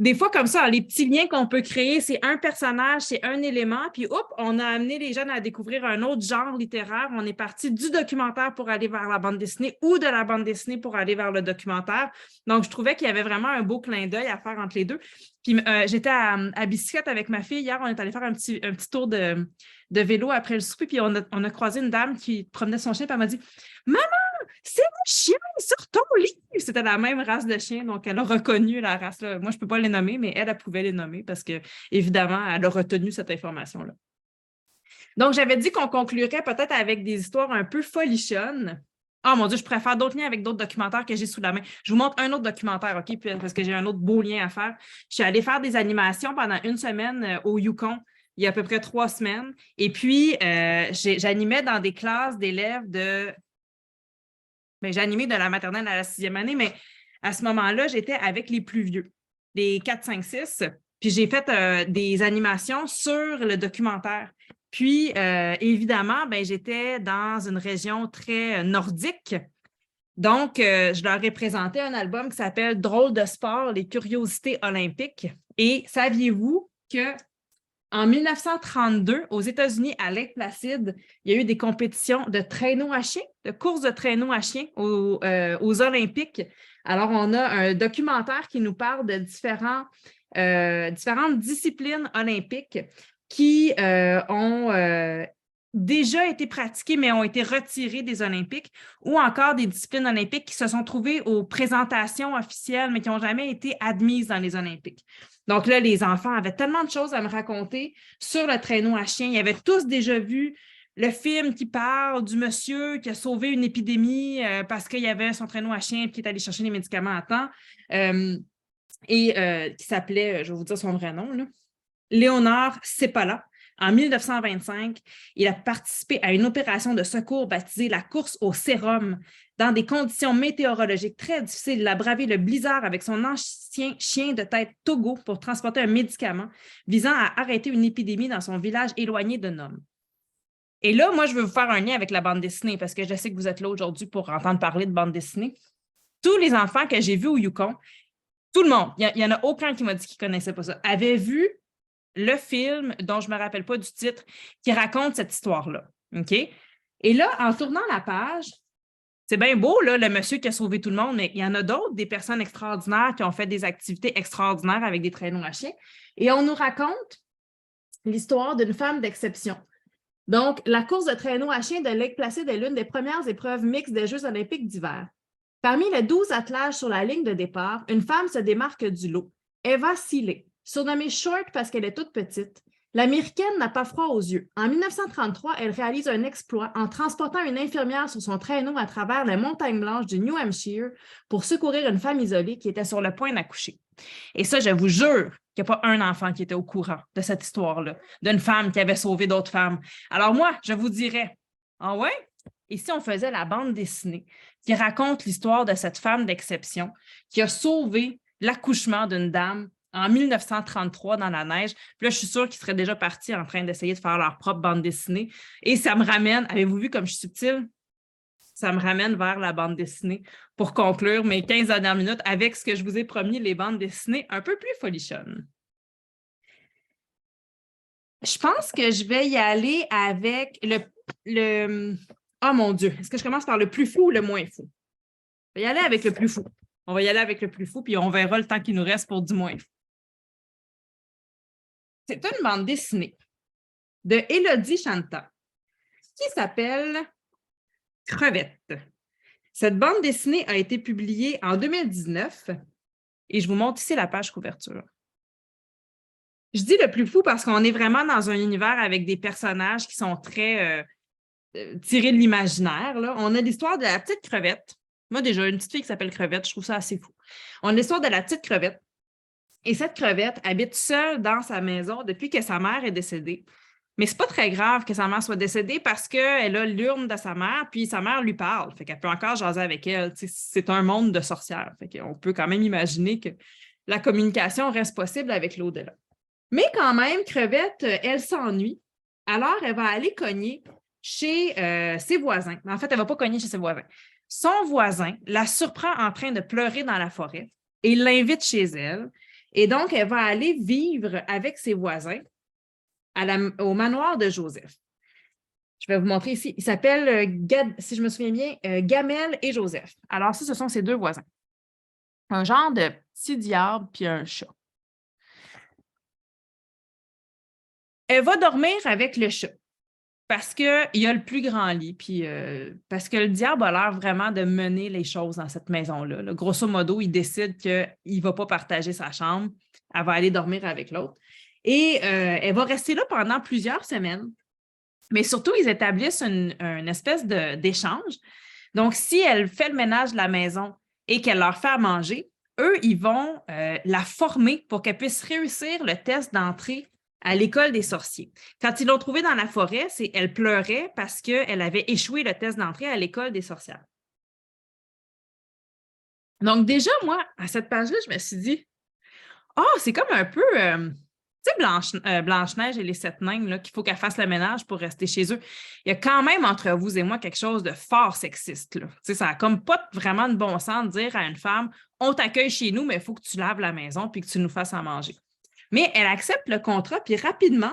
Des fois, comme ça, les petits liens qu'on peut créer, c'est un personnage, c'est un élément, puis on a amené les jeunes à découvrir un autre genre littéraire. On est parti du documentaire pour aller vers la bande dessinée ou de la bande dessinée pour aller vers le documentaire. Donc, je trouvais qu'il y avait vraiment un beau clin d'œil à faire entre les deux. Puis, j'étais à bicyclette avec ma fille. Hier, on est allé faire un petit tour de vélo après le souper, puis on a croisé une dame qui promenait son chien, puis elle m'a dit « Maman, c'est mon chien sur ton lit! » C'était la même race de chien, donc elle a reconnu la race. Là. Moi, je ne peux pas les nommer, mais elle pouvait les nommer parce que, évidemment, elle a retenu cette information-là. Donc, j'avais dit qu'on conclurait peut-être avec des histoires un peu folichonnes. Oh mon Dieu, je préfère d'autres liens avec d'autres documentaires que j'ai sous la main. Je vous montre un autre documentaire, OK? Parce que j'ai un autre beau lien à faire. Je suis allée faire des animations pendant une semaine au Yukon. Il y a à peu près 3 semaines. Et puis, j'animais dans des classes d'élèves j'animais de la maternelle à la 6e année, mais à ce moment-là, j'étais avec les plus vieux, les 4, 5, 6. Puis, j'ai fait des animations sur le documentaire. Puis, évidemment, j'étais dans une région très nordique. Donc, je leur ai présenté un album qui s'appelle « Drôle de sport, les curiosités olympiques ». Et saviez-vous que en 1932, aux États-Unis, à Lake-Placide, il y a eu des compétitions de traîneau à chien, de courses de traîneau à chien aux Olympiques. Alors, on a un documentaire qui nous parle de différentes disciplines olympiques qui ont déjà été pratiquées, mais ont été retirées des Olympiques, ou encore des disciplines olympiques qui se sont trouvées aux présentations officielles, mais qui n'ont jamais été admises dans les Olympiques. Donc là, les enfants avaient tellement de choses à me raconter sur le traîneau à chien. Ils avaient tous déjà vu le film qui parle du monsieur qui a sauvé une épidémie parce qu'il y avait son traîneau à chien et qui est allé chercher les médicaments à temps qui s'appelait, je vais vous dire son vrai nom, là, Léonard Seppala. En 1925, il a participé à une opération de secours baptisée la course au sérum. Dans des conditions météorologiques très difficiles, il a bravé le blizzard avec son ancien chien de tête Togo pour transporter un médicament visant à arrêter une épidémie dans son village éloigné de Nome. Et là, moi, je veux vous faire un lien avec la bande dessinée parce que je sais que vous êtes là aujourd'hui pour entendre parler de bande dessinée. Tous les enfants que j'ai vus au Yukon, tout le monde, il n'y en a aucun qui m'a dit qu'il ne connaissait pas ça, avait vu le film, dont je ne me rappelle pas du titre, qui raconte cette histoire-là. OK? Et là, en tournant la page, C'est bien beau, là, le monsieur qui a sauvé tout le monde, mais il y en a d'autres, des personnes extraordinaires qui ont fait des activités extraordinaires avec des traîneaux à chiens. Et on nous raconte l'histoire d'une femme d'exception. Donc, la course de traîneau à chiens de Lake Placid est l'une des premières épreuves mixtes des Jeux olympiques d'hiver. Parmi les 12 attelages sur la ligne de départ, une femme se démarque du lot. Eva Seeley, surnommée Short parce qu'elle est toute petite. L'Américaine n'a pas froid aux yeux. En 1933, elle réalise un exploit en transportant une infirmière sur son traîneau à travers les montagnes blanches du New Hampshire pour secourir une femme isolée qui était sur le point d'accoucher. Et ça, je vous jure qu'il n'y a pas un enfant qui était au courant de cette histoire-là, d'une femme qui avait sauvé d'autres femmes. Alors moi, je vous dirais, ah ouais? Et si on faisait la bande dessinée qui raconte l'histoire de cette femme d'exception qui a sauvé l'accouchement d'une dame en 1933 dans la neige. Puis là, je suis sûre qu'ils seraient déjà partis en train d'essayer de faire leur propre bande dessinée. Et ça me ramène, avez-vous vu comme je suis subtile? Ça me ramène vers la bande dessinée pour conclure mes 15 dernières minutes avec ce que je vous ai promis, les bandes dessinées un peu plus folichonnes. Je pense que je vais y aller avec le... Oh mon Dieu, est-ce que je commence par le plus fou ou le moins fou? Je vais y aller avec le plus fou. On va y aller avec le plus fou, puis on verra le temps qu'il nous reste pour du moins fou. C'est une bande dessinée de Élodie Chanta qui s'appelle Crevette. Cette bande dessinée a été publiée en 2019 et je vous montre ici la page couverture. Je dis le plus fou parce qu'on est vraiment dans un univers avec des personnages qui sont très tirés de l'imaginaire. On a l'histoire de la petite crevette. Moi, déjà, une petite fille qui s'appelle Crevette, je trouve ça assez fou. On a l'histoire de la petite crevette. Et cette crevette habite seule dans sa maison depuis que sa mère est décédée. Mais c'est pas très grave que sa mère soit décédée parce qu'elle a l'urne de sa mère, puis sa mère lui parle. Fait qu'elle peut encore jaser avec elle. C'est un monde de sorcières. Fait qu'on peut quand même imaginer que la communication reste possible avec l'au-delà. Mais quand même, Crevette, elle s'ennuie. Alors, elle va aller cogner chez ses voisins. En fait, elle ne va pas cogner chez ses voisins. Son voisin la surprend en train de pleurer dans la forêt et l'invite chez elle. Et donc, elle va aller vivre avec ses voisins au manoir de Joseph. Je vais vous montrer ici. Il s'appelle, si je me souviens bien, Gamel et Joseph. Alors, ça, ce sont ses deux voisins. Un genre de petit diable puis un chat. Elle va dormir avec le chat parce qu'il y a le plus grand lit, puis parce que le diable a l'air vraiment de mener les choses dans cette maison-là. Là, grosso modo, il décide qu'il ne va pas partager sa chambre. Elle va aller dormir avec l'autre. Et elle va rester là pendant plusieurs semaines. Mais surtout, ils établissent une espèce d'échange. Donc, si elle fait le ménage de la maison et qu'elle leur fait à manger, eux, ils vont la former pour qu'elle puisse réussir le test d'entrée à l'école des sorciers. Quand ils l'ont trouvée dans la forêt, elle pleurait parce qu'elle avait échoué le test d'entrée à l'école des sorcières. Donc déjà, moi, à cette page-là, je me suis dit, c'est comme un peu, tu sais, Blanche-Neige et les 7 nains, là, qu'il faut qu'elle fasse le ménage pour rester chez eux. Il y a quand même entre vous et moi quelque chose de fort sexiste. Là. Tu sais, ça n'a comme pas vraiment de bon sens de dire à une femme, on t'accueille chez nous, mais il faut que tu laves la maison puis que tu nous fasses à manger. Mais elle accepte le contrat, puis rapidement,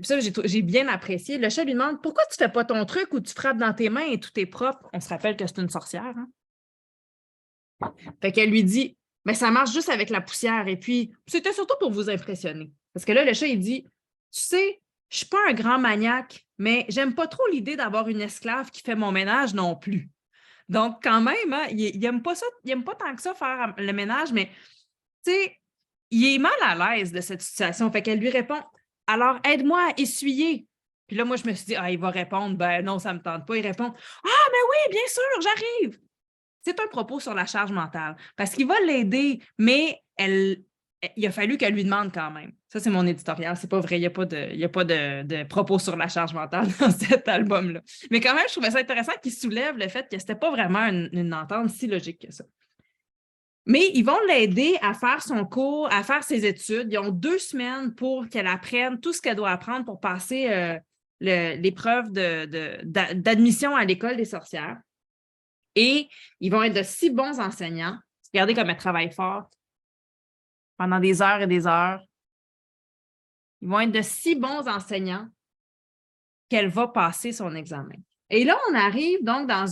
ça j'ai bien apprécié, le chat lui demande « Pourquoi tu ne fais pas ton truc où tu frappes dans tes mains et tout est propre? » On se rappelle que c'est une sorcière. Hein? Fait qu'elle lui dit « Mais ça marche juste avec la poussière. » Et puis, c'était surtout pour vous impressionner. Parce que là, le chat, il dit « Tu sais, je ne suis pas un grand maniaque, mais j'aime pas trop l'idée d'avoir une esclave qui fait mon ménage non plus. » Donc, quand même, hein, il n'aime pas ça, il n'aime pas tant que ça faire le ménage, mais tu sais, il est mal à l'aise de cette situation. Fait qu'elle lui répond « Alors, aide-moi à essuyer. » Puis là, moi, je me suis dit « il va répondre, ben non, ça ne me tente pas. » Il répond « Ah, mais oui, bien sûr, j'arrive. » C'est un propos sur la charge mentale parce qu'il va l'aider, mais il a fallu qu'elle lui demande quand même. Ça, c'est mon éditorial. C'est pas vrai. Il n'y a pas de propos sur la charge mentale dans cet album-là. Mais quand même, je trouvais ça intéressant qu'il soulève le fait que ce n'était pas vraiment une entente si logique que ça. Mais ils vont l'aider à faire son cours, à faire ses études. Ils ont 2 semaines pour qu'elle apprenne tout ce qu'elle doit apprendre pour passer l'épreuve d'admission à l'école des sorcières. Et ils vont être de si bons enseignants. Regardez comme elle travaille fort pendant des heures et des heures. Ils vont être de si bons enseignants qu'elle va passer son examen. Et là, on arrive donc dans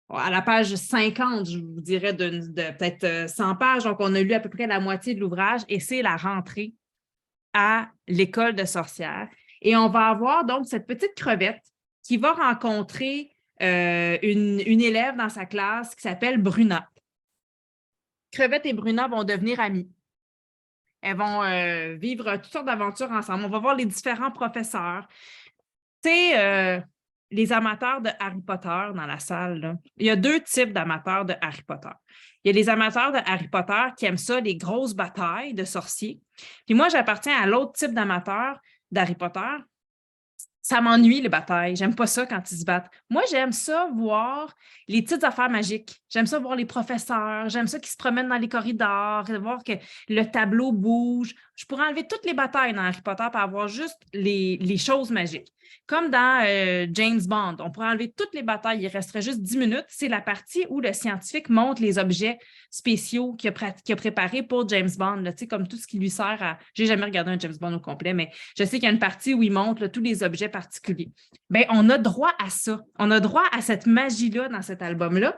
à la page 50, je vous dirais, de peut-être 100 pages. Donc, on a lu à peu près la moitié de l'ouvrage et c'est la rentrée à l'école de sorcières. Et on va avoir donc cette petite crevette qui va rencontrer une élève dans sa classe qui s'appelle Bruna. Crevette et Bruna vont devenir amies. Elles vont vivre toutes sortes d'aventures ensemble. On va voir les différents professeurs. Tu sais, les amateurs de Harry Potter dans la salle, là. Il y a 2 types d'amateurs de Harry Potter. Il y a les amateurs de Harry Potter qui aiment ça, les grosses batailles de sorciers. Puis moi, j'appartiens à l'autre type d'amateur d'Harry Potter. Ça m'ennuie, les batailles. J'aime pas ça quand ils se battent. Moi, j'aime ça voir les petites affaires magiques. J'aime ça voir les professeurs. J'aime ça qu'ils se promènent dans les corridors, voir que le tableau bouge. Je pourrais enlever toutes les batailles dans Harry Potter pour avoir juste les choses magiques. Comme dans James Bond, on pourrait enlever toutes les batailles. Il resterait juste 10 minutes. C'est la partie où le scientifique montre les objets spéciaux qu'il a préparés pour James Bond, là, comme tout ce qui lui sert à... J'ai jamais regardé un James Bond au complet, mais je sais qu'il y a une partie où il montre là, tous les objets particuliers. Bien, on a droit à ça. On a droit à cette magie-là dans cet album-là.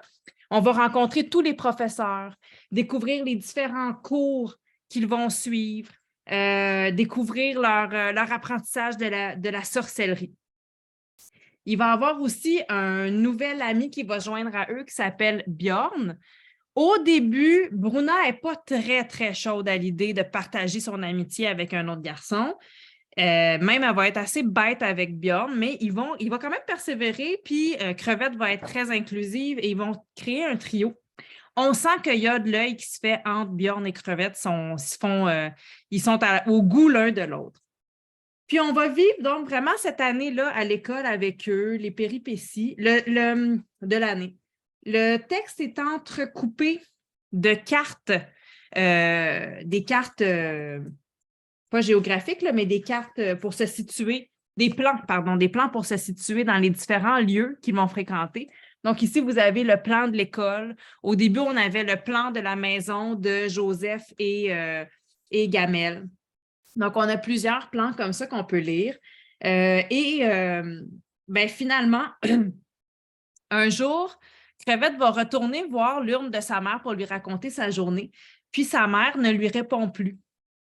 On va rencontrer tous les professeurs, découvrir les différents cours qu'ils vont suivre, découvrir leur apprentissage de la sorcellerie. Il va y avoir aussi un nouvel ami qui va joindre à eux qui s'appelle Bjorn. Au début, Bruna n'est pas très, très chaude à l'idée de partager son amitié avec un autre garçon. Même, elle va être assez bête avec Bjorn, mais il va quand même persévérer, puis Crevette va être très inclusive et ils vont créer un trio. On sent qu'il y a de l'œil qui se fait entre Bjorn et Crevette. Ils sont au goût l'un de l'autre. Puis on va vivre donc vraiment cette année-là à l'école avec eux, les péripéties de l'année. Le texte est entrecoupé de cartes, des cartes, pas géographiques, là, mais des cartes pour se situer, des plans pour se situer dans les différents lieux qu'ils vont fréquenter. Donc ici, vous avez le plan de l'école. Au début, on avait le plan de la maison de Joseph et Gamel. Donc, on a plusieurs plans comme ça qu'on peut lire. Finalement, un jour, Crevette va retourner voir l'urne de sa mère pour lui raconter sa journée, puis sa mère ne lui répond plus.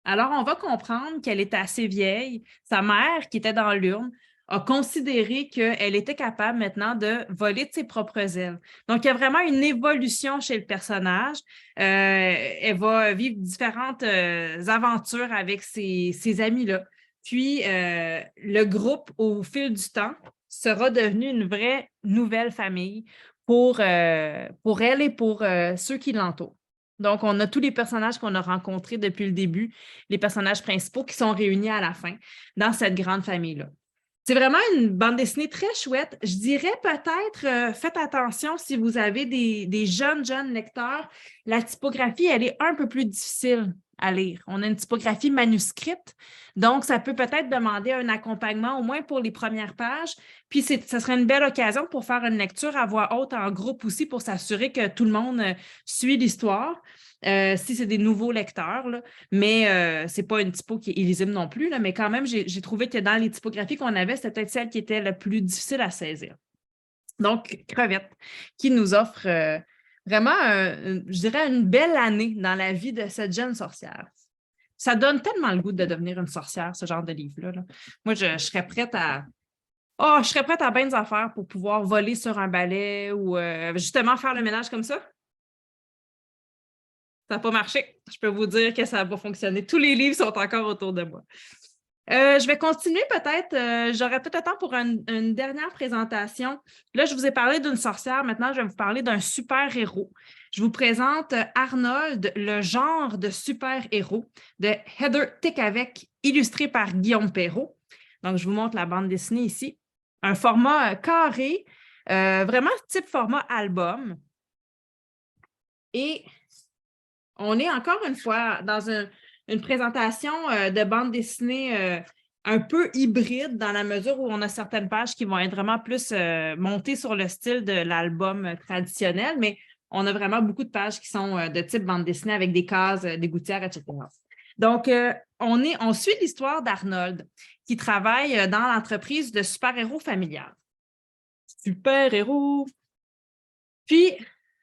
Alors, on va comprendre qu'elle était assez vieille. Sa mère, qui était dans l'urne, a considéré qu'elle était capable maintenant de voler de ses propres ailes. Donc, il y a vraiment une évolution chez le personnage. Elle va vivre différentes aventures avec ses amis-là. Puis, le groupe, au fil du temps, sera devenu une vraie nouvelle famille pour elle et pour ceux qui l'entourent. Donc, on a tous les personnages qu'on a rencontrés depuis le début, les personnages principaux qui sont réunis à la fin dans cette grande famille-là. C'est vraiment une bande dessinée très chouette. Je dirais peut-être, faites attention si vous avez des jeunes lecteurs. La typographie, elle est un peu plus difficile à lire. On a une typographie manuscrite, donc ça peut peut-être demander un accompagnement, au moins pour les premières pages. Puis, ce serait une belle occasion pour faire une lecture à voix haute en groupe aussi pour s'assurer que tout le monde suit l'histoire. Si c'est des nouveaux lecteurs, là. Mais ce n'est pas une typo qui est illisible non plus, là, mais quand même, j'ai trouvé que dans les typographies qu'on avait, c'était peut-être celle qui était la plus difficile à saisir. Donc, Crevette, qui nous offre vraiment, je dirais, une belle année dans la vie de cette jeune sorcière. Ça donne tellement le goût de devenir une sorcière, ce genre de livre-là. Là. Moi, je serais prête à... Oh, je serais prête à bien des affaires pour pouvoir voler sur un balai ou justement faire le ménage comme ça. Ça n'a pas marché. Je peux vous dire que ça n'a pas fonctionné. Tous les livres sont encore autour de moi. Je vais continuer peut-être. J'aurai peut-être le temps pour une dernière présentation. Là, je vous ai parlé d'une sorcière. Maintenant, je vais vous parler d'un super-héros. Je vous présente Arnold, le genre de super-héros de Heather Tickavec, illustré par Guillaume Perrault. Donc, je vous montre la bande dessinée ici. Un format carré, vraiment type format album. Et on est encore une fois dans une présentation de bande dessinée un peu hybride dans la mesure où on a certaines pages qui vont être vraiment plus montées sur le style de l'album traditionnel, mais on a vraiment beaucoup de pages qui sont de type bande dessinée avec des cases, des gouttières, etc. Donc, on suit l'histoire d'Arnold qui travaille dans l'entreprise de super-héros familiale. super-héros. Puis,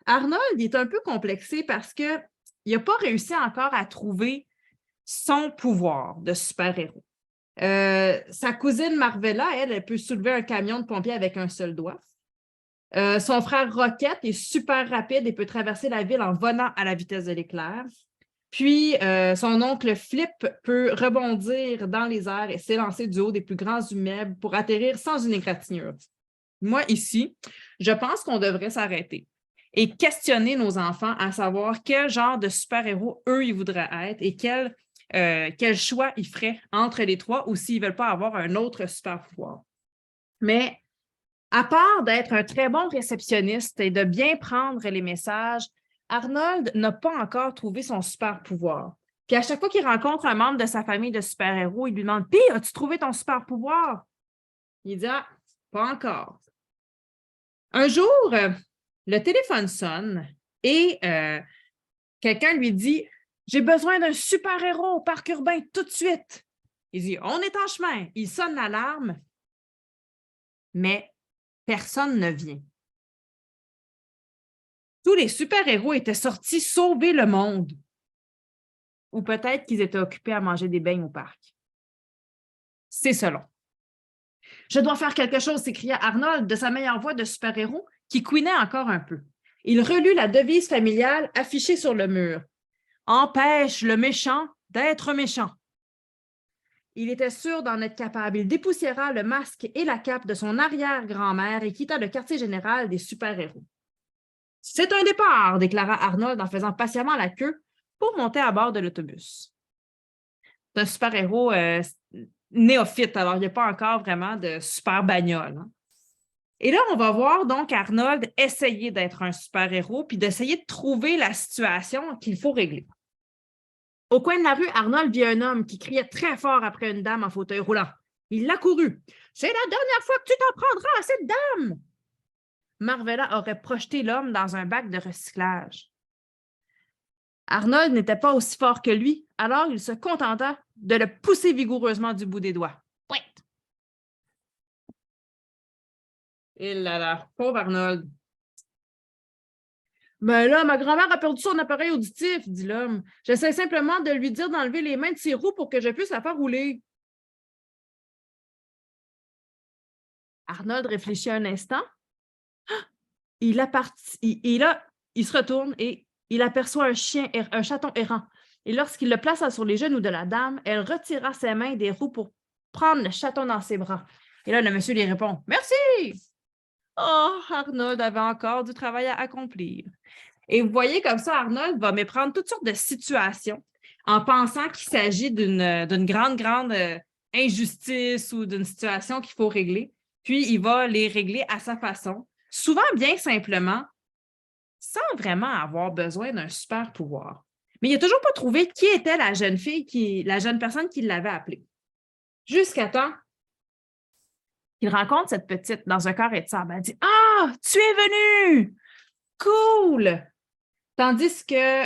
Arnold, il est un peu complexé parce qu'il n'a pas réussi encore à trouver son pouvoir de super-héros. Sa cousine Marvella, elle peut soulever un camion de pompiers avec un seul doigt. Son frère Rocket est super rapide et peut traverser la ville en volant à la vitesse de l'éclair. Puis, son oncle Flip peut rebondir dans les airs et s'élancer du haut des plus grands immeubles pour atterrir sans une égratignure. Moi, ici, je pense qu'on devrait s'arrêter et questionner nos enfants à savoir quel genre de super-héros eux, ils voudraient être et quel choix ils feraient entre les trois ou s'ils ne veulent pas avoir un autre super-pouvoir. Mais à part d'être un très bon réceptionniste et de bien prendre les messages, Arnold n'a pas encore trouvé son super-pouvoir. Puis à chaque fois qu'il rencontre un membre de sa famille de super-héros, il lui demande « Puis, as-tu trouvé ton super-pouvoir? » Il dit « Ah, pas encore. » Un jour, le téléphone sonne et quelqu'un lui dit « J'ai besoin d'un super-héros au parc urbain tout de suite. » Il dit « On est en chemin. » Il sonne l'alarme, mais personne ne vient. Tous les super-héros étaient sortis sauver le monde. Ou peut-être qu'ils étaient occupés à manger des beignes au parc. C'est selon. « Je dois faire quelque chose », s'écria Arnold de sa meilleure voix de super-héros qui couinait encore un peu. Il relut la devise familiale affichée sur le mur. « Empêche le méchant d'être méchant. » Il était sûr d'en être capable. Il dépoussiéra le masque et la cape de son arrière-grand-mère et quitta le quartier général des super-héros. « C'est un départ », déclara Arnold en faisant patiemment la queue pour monter à bord de l'autobus. C'est un super-héros néophyte, alors il n'y a pas encore vraiment de super bagnole. Hein. Et là, on va voir donc Arnold essayer d'être un super-héros puis d'essayer de trouver la situation qu'il faut régler. Au coin de la rue, Arnold vit un homme qui criait très fort après une dame en fauteuil roulant. Il l'accourut. « C'est la dernière fois que tu t'en prendras à cette dame! » Marvella aurait projeté l'homme dans un bac de recyclage. Arnold n'était pas aussi fort que lui, alors il se contenta de le pousser vigoureusement du bout des doigts. Pouit! Et là, pauvre Arnold. « Ben là, ma grand-mère a perdu son appareil auditif, » dit l'homme. « J'essaie simplement de lui dire d'enlever les mains de ses roues pour que je puisse la faire rouler. » Arnold réfléchit un instant. Il se retourne et il aperçoit un chaton errant. Et lorsqu'il le plaça sur les genoux de la dame, elle retira ses mains des roues pour prendre le chaton dans ses bras. Et là, le monsieur lui répond « Merci! » Oh, Arnold avait encore du travail à accomplir. Et vous voyez comme ça, Arnold va méprendre toutes sortes de situations en pensant qu'il s'agit d'une grande injustice ou d'une situation qu'il faut régler. Puis, il va les régler à sa façon, souvent bien simplement, sans vraiment avoir besoin d'un super pouvoir. Mais il n'a toujours pas trouvé qui était la jeune personne qui l'avait appelé. Jusqu'à temps qu'il rencontre cette petite dans un carré de sable. Elle dit « Ah, tu es venu! Cool! » Tandis que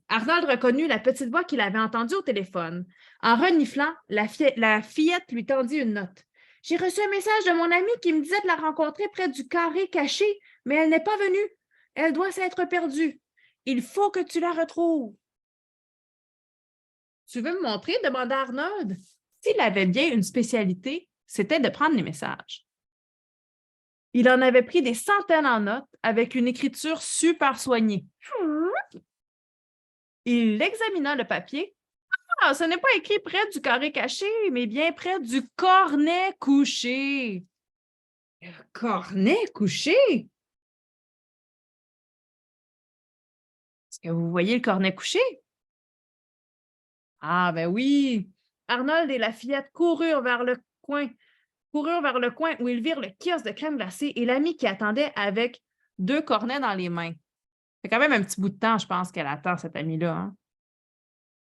Arnold reconnut la petite voix qu'il avait entendue au téléphone. En reniflant, la fillette lui tendit une note. « J'ai reçu un message de mon amie qui me disait de la rencontrer près du carré caché, mais elle n'est pas venue. Elle doit s'être perdue. Il faut que tu la retrouves. » « Tu veux me montrer? » demanda Arnold. S'il avait bien une spécialité, c'était de prendre les messages. Il en avait pris des centaines en notes avec une écriture super soignée. Il examina le papier. Ah, ce n'est pas écrit près du carré caché, mais bien près du cornet couché. Le cornet couché? Est-ce que vous voyez le cornet couché? Ah, ben oui. Arnold et la fillette coururent vers le coin où ils virent le kiosque de crème glacée et l'ami qui attendait avec 2 cornets dans les mains. C'est quand même un petit bout de temps, je pense, qu'elle attend, cette amie-là. Hein?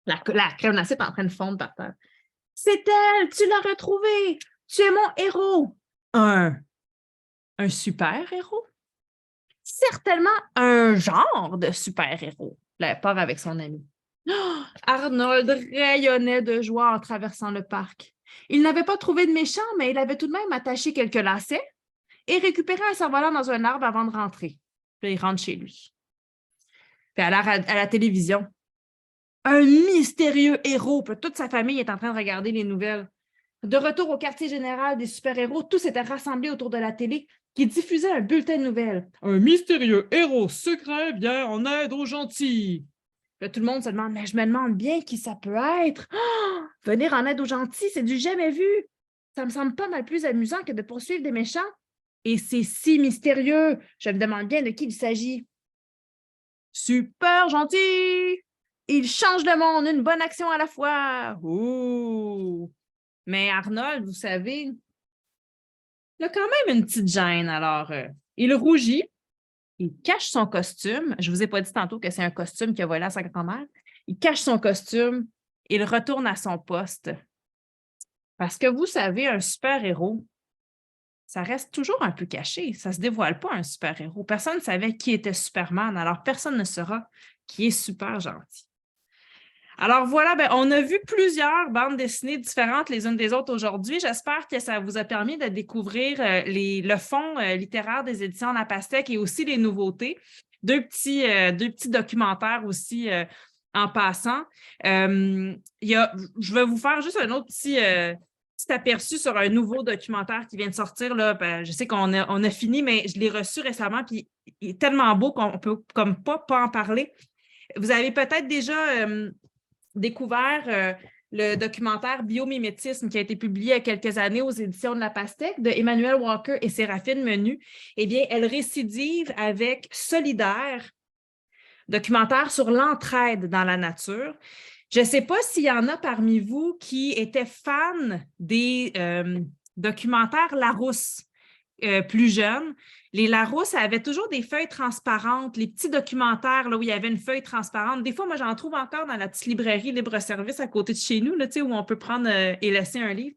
La crème glacée est en train de fondre par terre. « C'est elle! Tu l'as retrouvée! Tu es mon héros! » Un super-héros? Certainement un genre de super-héros. Là, elle part avec son ami. Oh, Arnold rayonnait de joie en traversant le parc. Il n'avait pas trouvé de méchant, mais il avait tout de même attaché quelques lacets et récupérer un cerf-volant dans un arbre avant de rentrer. Puis il rentre chez lui. Puis à la télévision, un mystérieux héros, puis toute sa famille est en train de regarder les nouvelles. De retour au quartier général des super-héros, tous étaient rassemblés autour de la télé qui diffusait un bulletin de nouvelles. Un mystérieux héros secret vient en aide aux gentils. Puis tout le monde se demande, mais je me demande bien qui ça peut être. Oh, venir en aide aux gentils, c'est du jamais vu. Ça me semble pas mal plus amusant que de poursuivre des méchants. Et c'est si mystérieux. Je me demande bien de qui il s'agit. Super gentil! Il change le monde, une bonne action à la fois. Ouh! Mais Arnold, vous savez, il a quand même une petite gêne. Alors, il rougit, il cache son costume. Je ne vous ai pas dit tantôt que c'est un costume qu'il a volé à sa grand-mère. Il cache son costume, il retourne à son poste. Parce que vous savez, un super-héros, ça reste toujours un peu caché. Ça ne se dévoile pas, un super-héros. Personne ne savait qui était Superman, alors personne ne saura qui est super gentil. Alors voilà, on a vu plusieurs bandes dessinées différentes les unes des autres aujourd'hui. J'espère que ça vous a permis de découvrir le fond littéraire des éditions La Pastèque et aussi les nouveautés. Deux petits documentaires aussi en passant. Je vais vous faire juste un autre petit aperçu sur un nouveau documentaire qui vient de sortir. Là. Je sais qu'on a fini, mais je l'ai reçu récemment, puis il est tellement beau qu'on ne peut comme pas en parler. Vous avez peut-être déjà découvert le documentaire Biomimétisme qui a été publié il y a quelques années aux éditions de La Pastèque de Emmanuel Walker et Séraphine Menu. Eh bien, elle récidive avec Solidaire, documentaire sur l'entraide dans la nature. Je ne sais pas s'il y en a parmi vous qui étaient fans des documentaires Larousse plus jeunes. Les Larousse avaient toujours des feuilles transparentes, les petits documentaires là, où il y avait une feuille transparente. Des fois, moi, j'en trouve encore dans la petite librairie libre-service à côté de chez nous, là, où on peut prendre et laisser un livre.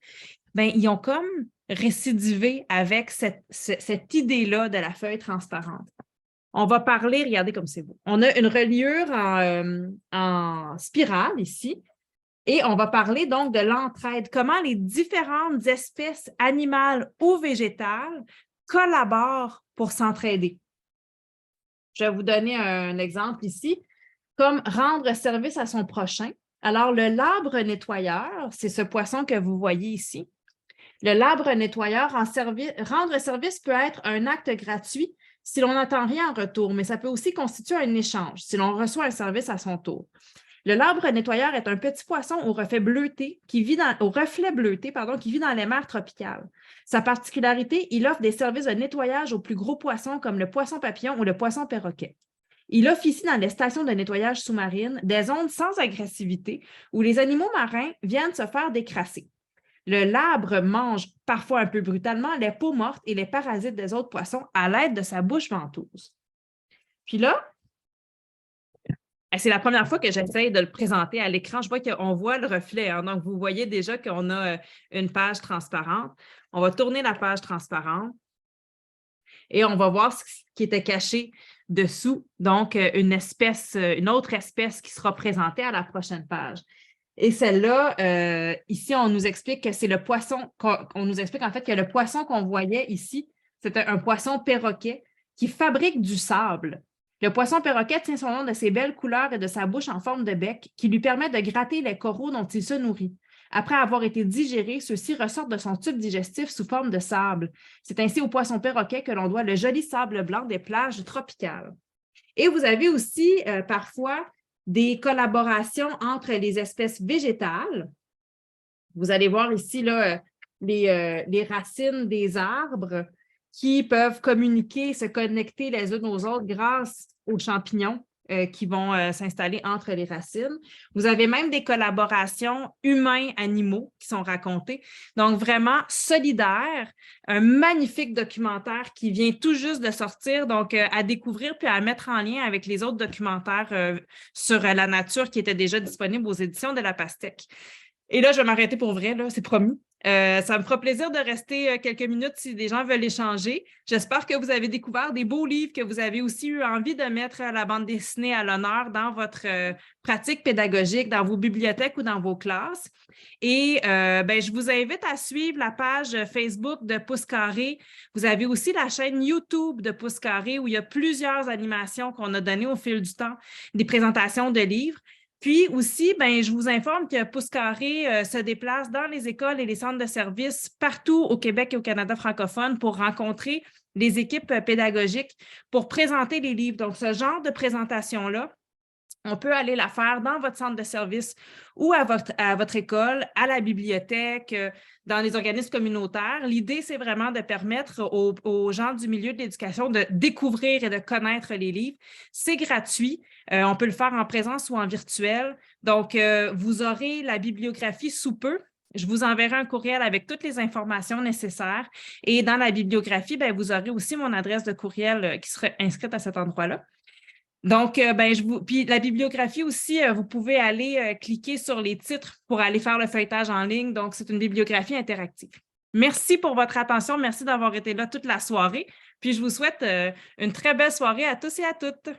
Bien, ils ont comme récidivé avec cette idée-là de la feuille transparente. On va parler, regardez comme c'est beau. On a une reliure en spirale ici. Et on va parler donc de l'entraide, comment les différentes espèces animales ou végétales collaborent pour s'entraider. Je vais vous donner un exemple ici, comme rendre service à son prochain. Alors, le labre nettoyeur, c'est ce poisson que vous voyez ici. Le labre nettoyeur, rendre service peut être un acte gratuit si l'on n'attend rien en retour, mais ça peut aussi constituer un échange si l'on reçoit un service à son tour. Le labre nettoyeur est un petit poisson au reflet bleuté qui vit dans les mers tropicales. Sa particularité, il offre des services de nettoyage aux plus gros poissons comme le poisson papillon ou le poisson perroquet. Il officie dans les stations de nettoyage sous-marines des zones sans agressivité où les animaux marins viennent se faire décrasser. Le labre mange, parfois un peu brutalement, les peaux mortes et les parasites des autres poissons à l'aide de sa bouche ventouse. Puis là, c'est la première fois que j'essaie de le présenter à l'écran. Je vois qu'on voit le reflet. Hein, donc, vous voyez déjà qu'on a une page transparente. On va tourner la page transparente et on va voir ce qui était caché dessous. Donc, une autre espèce qui sera présentée à la prochaine page. Et celle-là, ici, on nous explique que c'est le poisson, on nous explique en fait que le poisson qu'on voyait ici, c'était un poisson perroquet qui fabrique du sable. Le poisson perroquet tient son nom de ses belles couleurs et de sa bouche en forme de bec qui lui permet de gratter les coraux dont il se nourrit. Après avoir été digérés, ceux-ci ressortent de son tube digestif sous forme de sable. C'est ainsi au poisson perroquet que l'on doit le joli sable blanc des plages tropicales. Et vous avez aussi parfois des collaborations entre les espèces végétales. Vous allez voir ici là, les racines des arbres qui peuvent communiquer, se connecter les unes aux autres grâce aux champignons qui vont s'installer entre les racines. Vous avez même des collaborations humains-animaux qui sont racontées. Donc, vraiment solidaire, un magnifique documentaire qui vient tout juste de sortir, donc à découvrir puis à mettre en lien avec les autres documentaires sur la nature qui étaient déjà disponibles aux éditions de La Pastèque. Et là, je vais m'arrêter pour vrai, là, c'est promis. Ça me fera plaisir de rester quelques minutes si des gens veulent échanger. J'espère que vous avez découvert des beaux livres, que vous avez aussi eu envie de mettre la bande dessinée à l'honneur dans votre pratique pédagogique, dans vos bibliothèques ou dans vos classes. Et je vous invite à suivre la page Facebook de Pouce Carré. Vous avez aussi la chaîne YouTube de Pouce Carré où il y a plusieurs animations qu'on a données au fil du temps, des présentations de livres. Puis aussi, je vous informe que Pouce Carré se déplace dans les écoles et les centres de services partout au Québec et au Canada francophone pour rencontrer les équipes pédagogiques pour présenter les livres. Donc, ce genre de présentation-là, on peut aller la faire dans votre centre de service ou à votre école, à la bibliothèque, dans les organismes communautaires. L'idée, c'est vraiment de permettre aux gens du milieu de l'éducation de découvrir et de connaître les livres. C'est gratuit. On peut le faire en présence ou en virtuel. Donc, vous aurez la bibliographie sous peu. Je vous enverrai un courriel avec toutes les informations nécessaires. Et dans la bibliographie, vous aurez aussi mon adresse de courriel qui sera inscrite à cet endroit-là. Donc, puis la bibliographie aussi, vous pouvez aller cliquer sur les titres pour aller faire le feuilletage en ligne. Donc, c'est une bibliographie interactive. Merci pour votre attention. Merci d'avoir été là toute la soirée. Puis, je vous souhaite une très belle soirée à tous et à toutes.